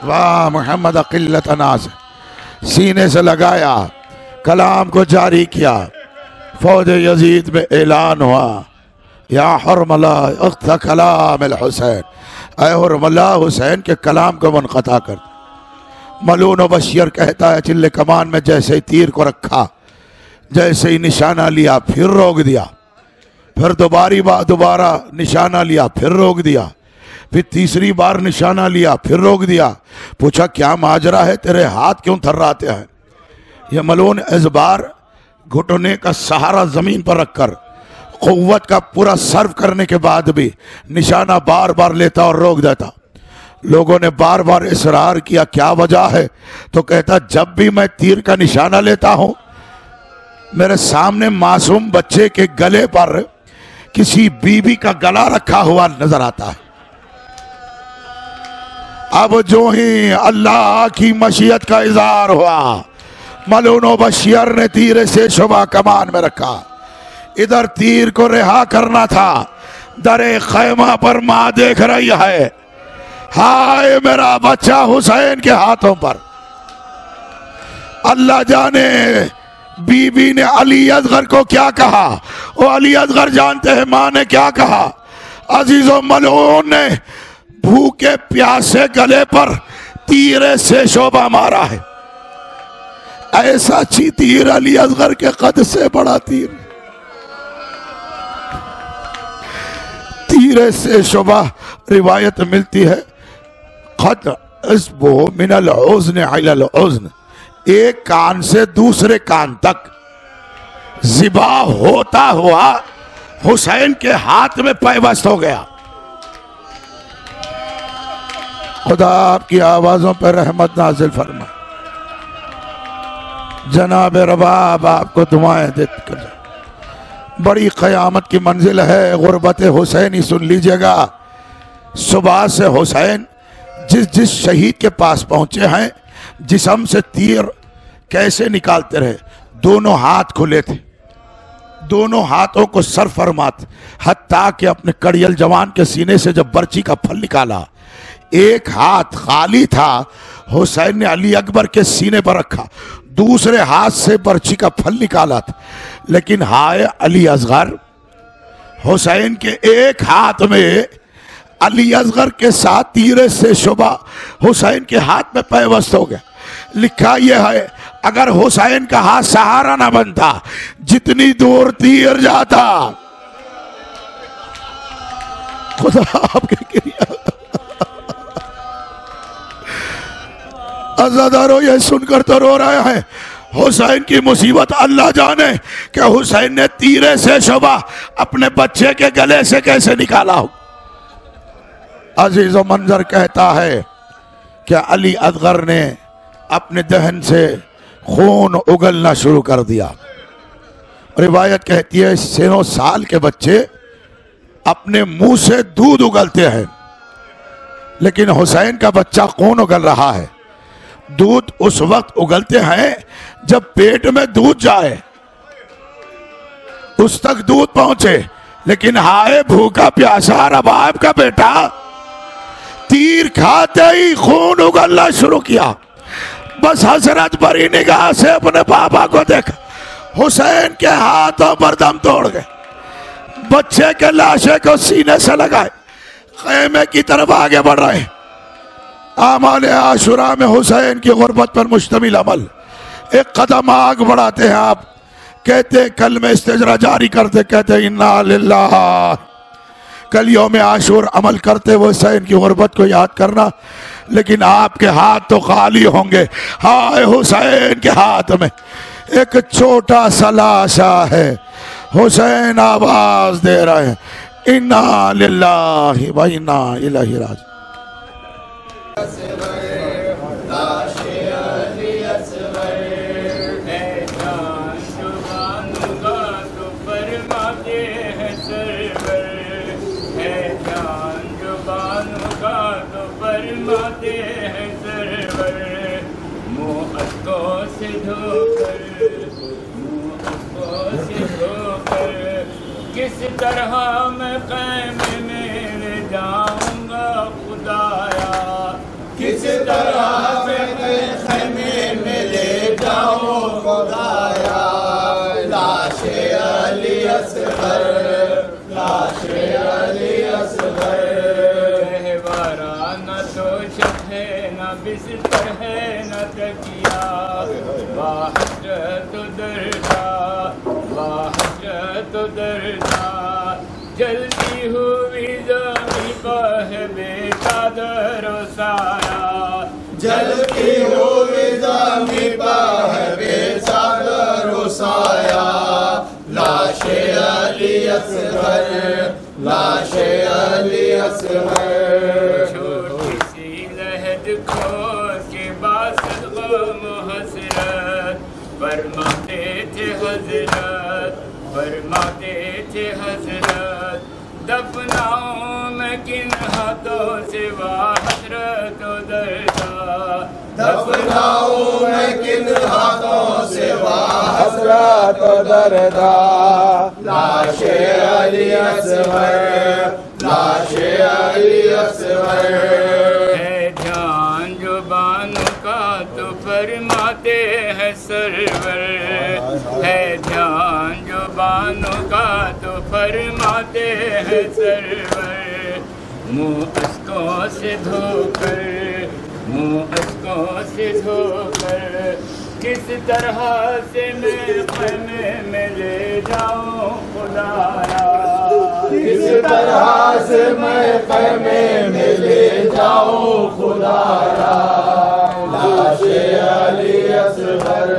वाह मोहम्मद अकिल्लत अनास, सीने से लगाया, कलाम को जारी किया। फौज यजीद में ऐलान हुआ, या हुरमला उख्ता कलाम अल हुसैन, ऐ हुरमला हुसैन के कलाम को मुनक़ता कर। मलून बशीर कहता है चिल्ले कमान में जैसे ही तीर को रखा, जैसे ही निशाना लिया फिर रोक दिया, फिर दोबारा निशाना लिया फिर रोक दिया, फिर तीसरी बार निशाना लिया फिर रोक दिया। पूछा क्या माजरा है, तेरे हाथ क्यों थर्राते हैं? यह मलून इस बार घुटने का सहारा जमीन पर रखकर कुव्वत का पूरा सर्व करने के बाद भी निशाना बार बार लेता और रोक देता। लोगों ने बार बार इसरार किया क्या वजह है, तो कहता जब भी मैं तीर का निशाना लेता हूं मेरे सामने मासूम बच्चे के गले पर किसी बीबी का गला रखा हुआ नजर आता है। अब जो ही अल्लाह की मशीयत का इज़हार हुआ, मलूनो बशीर ने तीर से शुबा कमान में रखा। इधर तीर को रिहा करना था, दरे खैमा पर मां देख रही है, हाय मेरा बच्चा हुसैन के हाथों पर। अल्लाह जाने बीबी ने अली असगर को क्या कहा, वो अली असगर जानते हैं मां ने क्या कहा। अजीजों मलून ने भूखे प्यासे गले पर तीर से शोभा मारा है। ऐसा ची तीर अली असगर के कद से बड़ा तीर, तीर से शोभा। रिवायत मिलती है खत इसबो मिनल उज़्न इलल उज़्न, एक कान से दूसरे कान तक ज़िबा होता हुआ हुसैन के हाथ में पैबस्त हो गया। खुदा आपकी आवाजों पर रहमत नाजिल फरमा। जनाब रबाब आपको दुआएं देते कर। बड़ी क़यामत की मंजिल है गुरबत हुसैनी, सुन लीजिएगा। सुबह से हुसैन जिस शहीद के पास पहुंचे हैं, जिस्म से तीर कैसे निकालते रहे, दोनों हाथ खुले थे, दोनों हाथों को सर फरमाते, हत्ता कि अपने कड़ियल जवान के सीने से जब बर्ची का फल निकाला, एक हाथ खाली था, हुसैन ने अली अकबर के सीने पर रखा, दूसरे हाथ से बर्छी का फल निकाला था, लेकिन हाय अली असगर, हुसैन के एक हाथ में अली असगर के साथ तीर से शुबा हुसैन के हाथ में पैवस्त हो गया। लिखा यह है, अगर हुसैन का हाथ सहारा ना बनता, जितनी दूर तीर जाता, खुदा आपके क्रिया। अज़ादारो ये सुनकर तो रो रहे हैं। हुसैन की मुसीबत अल्लाह जाने कि हुसैन ने तीरे से शुबा अपने बच्चे के गले से कैसे निकाला हो। अजीज़ो मंजर कहता है कि अली असगर ने अपने दहन से खून उगलना शुरू कर दिया। रिवायत कहती है 6 साल के बच्चे अपने मुंह से दूध उगलते हैं, लेकिन हुसैन का बच्चा खून उगल रहा है। दूध उस वक्त उगलते हैं जब पेट में दूध जाए, उस तक दूध पहुंचे, लेकिन हाय भूखा प्यासा रबाब का बेटा तीर खाते ही खून उगलना शुरू किया। बस हसरत भरी निगाह से अपने पापा को देखा, हुसैन के हाथों पर दम तोड़ गए। बच्चे के लाशे को सीने से लगाए खेमे की तरफ आगे बढ़ रहे। आमाल आशुरा में हुसैन की गुर्बत पर मुश्तमिल अमल, एक कदम आग बढ़ाते हैं आप, कहते कल में इस्तिजरा जारी करते, कहते इन्ना लिल्लाह। कल यौम आशूर अमल करते हुसैन की गुर्बत को याद करना, लेकिन आपके हाथ तो खाली होंगे। हाय हुसैन के हाथ में एक छोटा सा लाशा है। हुसैन आवाज दे रहे हैं, इन्ना लिल्लाहि व इन्ना इलैहि राजिऊन। किस तरह मैं क़ैमे में ले जाऊंगा खुदाया, किस तरह मैं क़ैमे में ले जाऊं खुदाया। लाशे अली असगर, लाशे अली असगर, रहवारा न तोशक है न बिस्तर है न तकिया। वाहशत दर्दा, वाहशत दर्दा, जलती हुई ज़मीं पर बेचादर साया, जलती हुई ज़मीं पर बेचादर साया। लाशे अली असगर, लाशे अली असगर, छोटी सी लहद को के बासत गम हसरत, फरमाते थे हजरत, फरमाते थे हजरत। दफनाऊं मैं किन हाथों से हसरत दर्दा, दफनाऊं मैं किन हाथों से हसरत दर्दा। लाशे अली असगर, लाशे अली असगर, है जान जो बानों का तो फरमाते हैं सरवर, है ध्यान जो बानों का तो फरमाते हैं सरवर। मुँह अश्कों से धोकर, मुँह अश्कों से धोकर, किस तरह से मैं ख़ैमे में ले जाऊं खुदाया, किस तरह से मैं ख़ैमे में ले जाऊं खुदाया। लाशे अली असगर,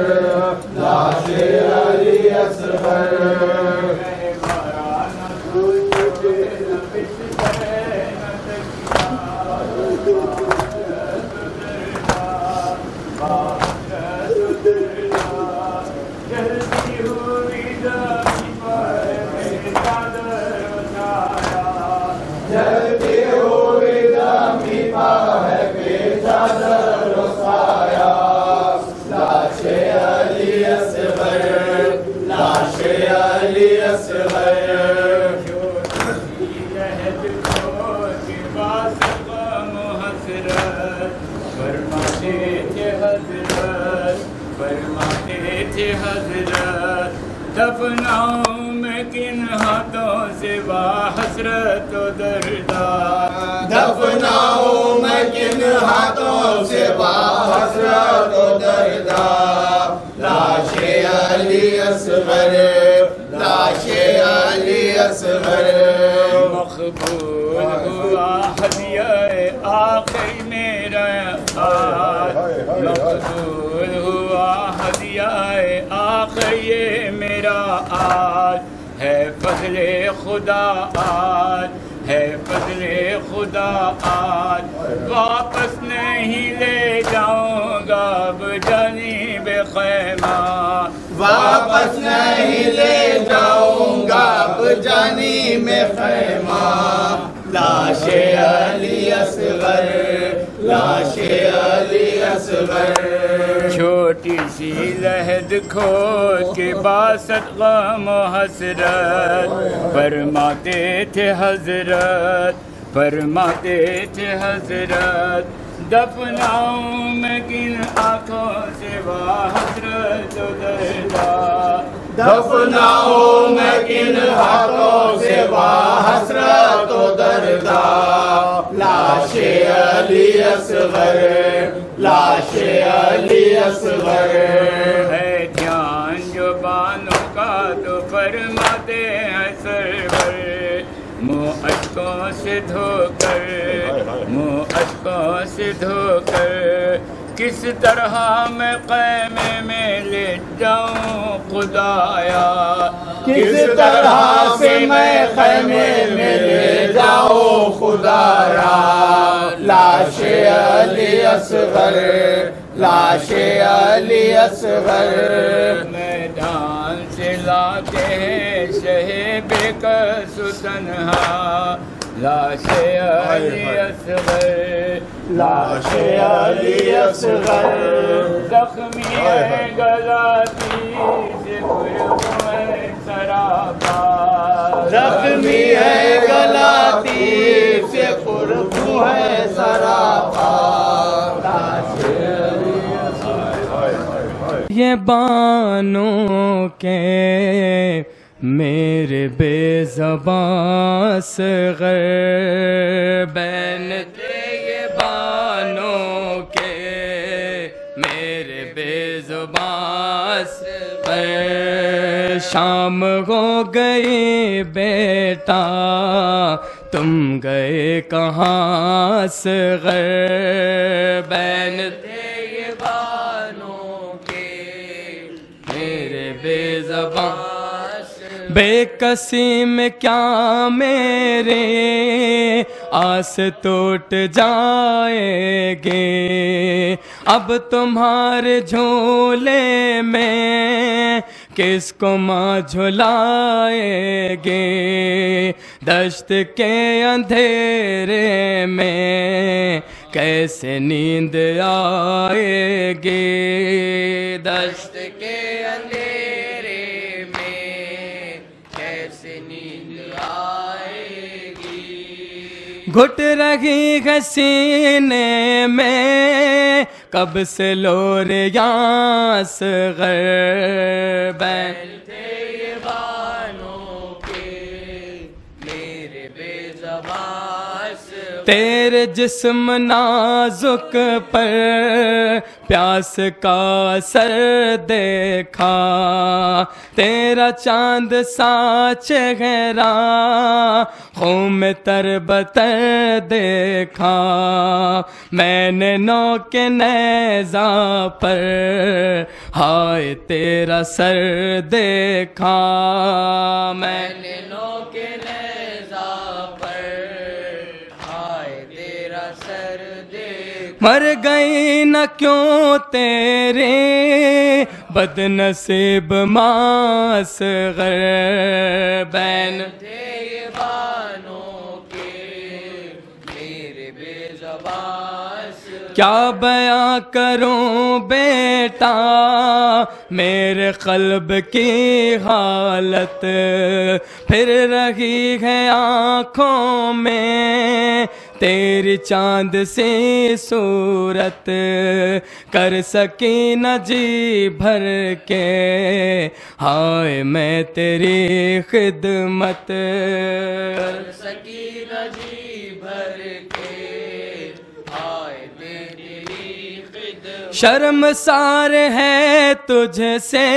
लाशे अली असगर, लाशे अली दफनाऊं मैं किन हाथों से वाह हसरत दर्दा, दफनाऊं मैं किन हाथों से वाह हसरत दर्दा। लाशे अली असगर, लाशे अली असगर। मकबूल हुआ हदिया आखिर मेरा आज, मकबूल हुआ हदिया आखिर ये मेरा आज। है फजले खुदा आज, है फजले खुदा आज। वापस नहीं ले जाऊंगा अब जानिब खैमा, वापस नहीं ले जाऊंगा अब जानिब खैमा। लाशे अली असगर, लाशे अली असगर। छोटी सी लहद खोद के बासत गम हसरत, फरमाते थे हजरत, फरमाते थे हजरत। दफनाऊं मैं किन आँखों से वाह हसरत दर्दा, दफनाऊं मैं किन हाथों से वाह हसरत दर्दा। लाशे अली असगर, लाशे अली असगर। है ध्यान जो बानों का तो फरमाते हैं सरवर, मुँह अशकों से धोकर, मुँह अशकों से धोकर। किस तरह मैं क़ैमे में ले जाऊं खुदाया, किस तरह से मैं ख़ैमे में ले जाऊं खुदारा। लाशे अली असगर, लाशे अली असगर। मैदान से लाते हैं शहेबे का सुतनहा, लाशे अली असगर, लाशे अली असगर। जख्मी है गलाती से सरापा, जख्मी है गलाती से कुर्बू है सरापा। ये बानों के मेरे बेज़बां सग़र बैन थे, ये बानों के मेरे बेज़बां सग़र। शाम हो गई बेटा तुम गए कहाँ सग़र बैन थे, ये बानों के मेरे बेज़बां। बेकसी में क्या मेरे आस टूट जाएगे, अब तुम्हारे झोले में किसको माँ झुलाएगे। दश्त के अंधेरे में कैसे नींद आएगी, दश्त के अंधेरे घुट रही है सीने में कब से लोरियां सग़र बैठे ये बानों के मेरे बेज़बास। तेरे जिस्म नाजुक पर प्यास का असर देखा, तेरा चांद सा चेहरा खून में तरबतर देखा। मैंने नौ के नेज़ा पर हाय तेरा सर देखा, मैंने नौ के नेज़ा पर हाय तेरा सर देखा। मर गई न क्यों तेरे बदनसीब माँ सग़र बैन थे ये बानों के मेरे बेज़बास। क्या बयां करूं बेटा मेरे क़ल्ब की हालत, फिर रही है आँखों में तेरी चांद सी सूरत कर सकी न जी भर के, हाय मैं तेरी खिदमत कर सकी न जी भर के, हाय मैं तेरी खिदमत। शर्मसार है तुझसे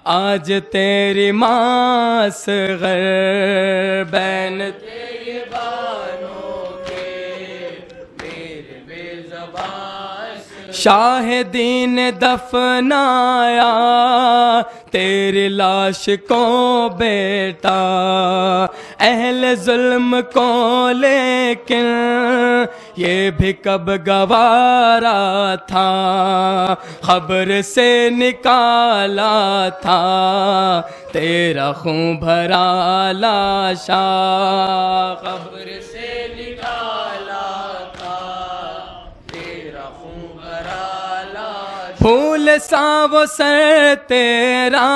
आज तेरी मास गर बैन तेरे बानों के मेरे बेज़बान। शाहिदीन दफनाया तेरी लाश को बेटा, अहले जुल्म को लेकिन ये भी कब गवारा था, खबर से निकाला था तेरा खून भरा लाशा, खबर से निकाला था तेरा खून भरा लाशा। फूल सा वो सर तेरा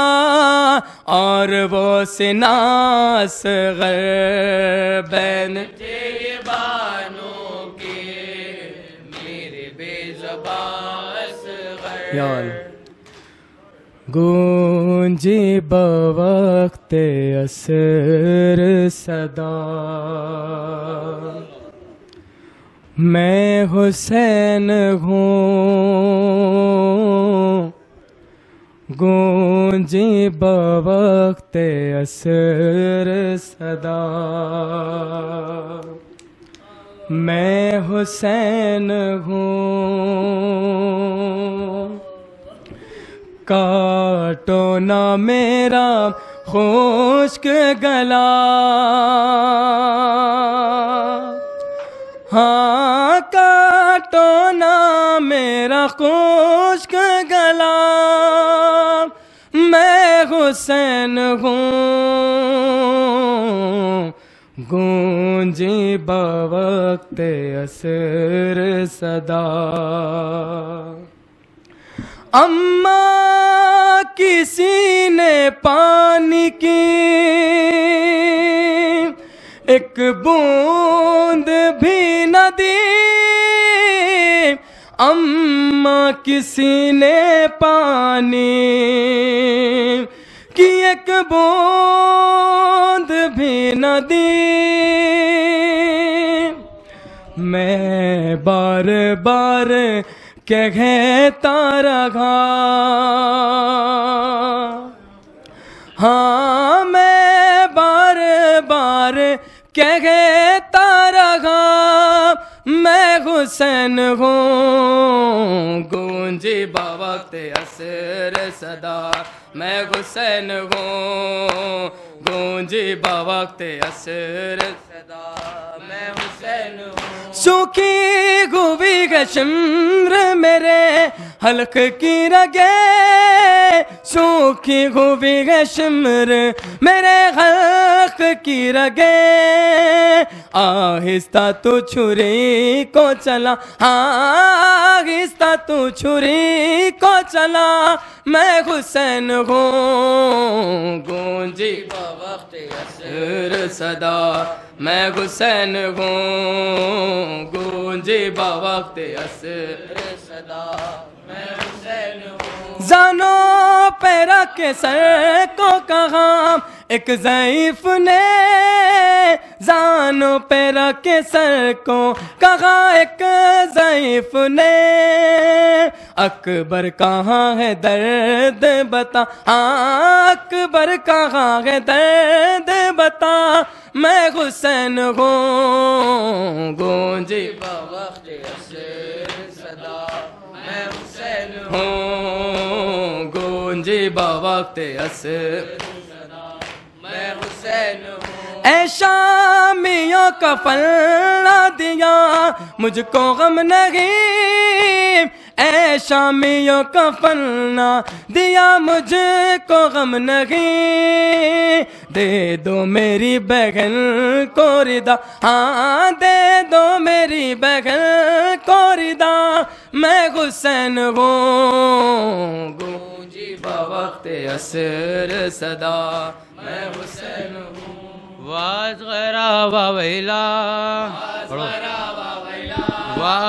और वो सिनास गर बैन तेरे बानों के मेरे बेज़बास गर। गूंजी बवक्ते असर सदा मैं हुसैन हूँ, गूंजी बवक्ते असर सदा मैं हुसैन हूँ। काटो ना मेरा खुश्क गला, हाँ काटो ना मेरा खुश्क गला, मैं हुसैन हूँ, गूंजी बवक्ते असर सदा। अम्मा किसी ने पानी की एक बूंद भी न दी, अम्मा किसी ने पानी की एक बूंद भी न दी। मैं बार बार कहता रहा, हाँ मैं बार बार कहता रहा मैं हुसैन हूँ, गूंजी बवक्ते असर सदा मैं हुसैन हूँ, गूंजी बवक्ते असर सदा मैं हुसैन हूँ। सूखी हुई है शिम्र मेरे हल्क की रगे, सूखी हुई है शिम्र मेरे हल्क की रगे, आहिस्ता तू छुरी को चला, आहिस्ता तू छुरी को चला मैं हुसैन हूँ, गूंजी बवक्ते असर सदा मैं हुसैन हूँ, गूंजी बवक्ते असर सदा मैं हुसैन हूँ। जानो पे रख सर को कहा एक ज़ईफ ने, जानो पे रख सर को कहा एक ज़ईफ ने, अकबर कहाँ है दर्द बता, अकबर कहाँ है दर्द बता मैं हुसैन हूँ, गूंजी बवक्ते असर सदा मैं हुसैन हूँ, गूंजी बवक्ते असर सदा मैं हुसैन हूँ। ऐ शामियों का फलना दिया मुझको गम नहीं, ऐ शामियों का फलना दिया मुझको गम नहीं, दे दो मेरी बहन को रिदा, हाँ दे दो मेरी बहन को रिदा मैं हुसैन हूँ, गूंजी बवक्ते असर सदा मैं हुसैन हूँ। वाज़ गरा वैला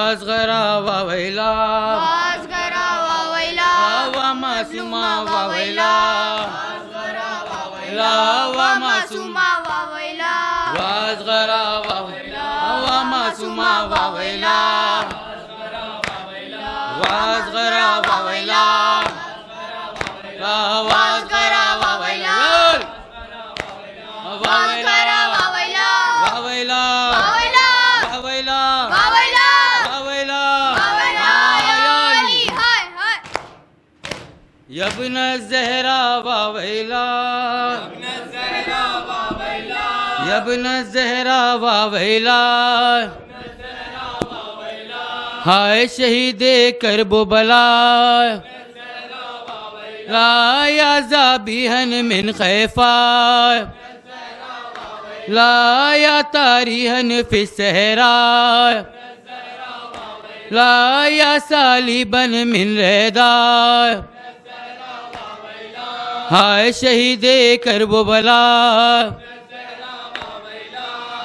वाज़गरा वावैला वाज़गरा वावैला वा मासूमा वावैला ला वा मासूमा वावैला वाज़गरा वावैला वा मासूमा वावैला वाज़गरा वावैला वाज़गरा वावैला वाज़गरा वावैला वावैला वावैला वावैला वावैला वावैला वावैला या अली हाय हाय यब्न ज़हरा वावैला यब्न ज़हरा वावैला हाय शहीदे करबला ला या ज़ाबिहन मिन खैफा ला या तारीहन फि सहरा ला या सालिबन मिन रैदा हाय शहीदे करबला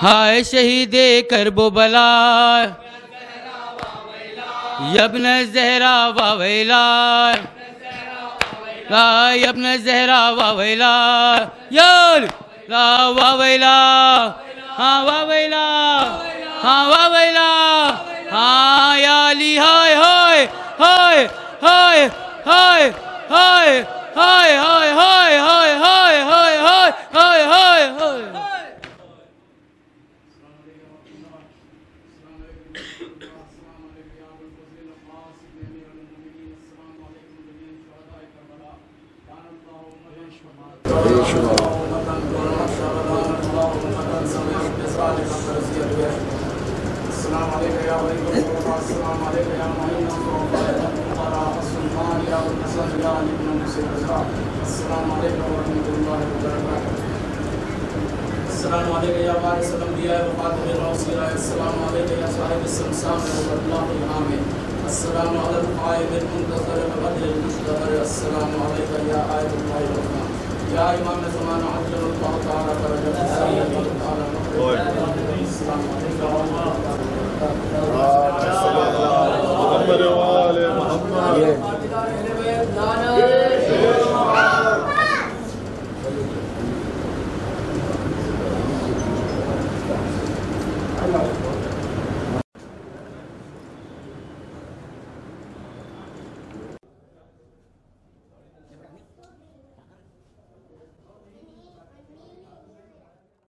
हाय शहीदे करबला यब्न ज़हरा वावैला ला यब्न ज़हरा वावैला यार ला वावैला हाँ वावैला हाँ वावैला हाँ या अली हाय हाय हाय हाय हाय हाय हाय हाय हाय हाय हाय हाय हाय हाय हाय मोहम्मद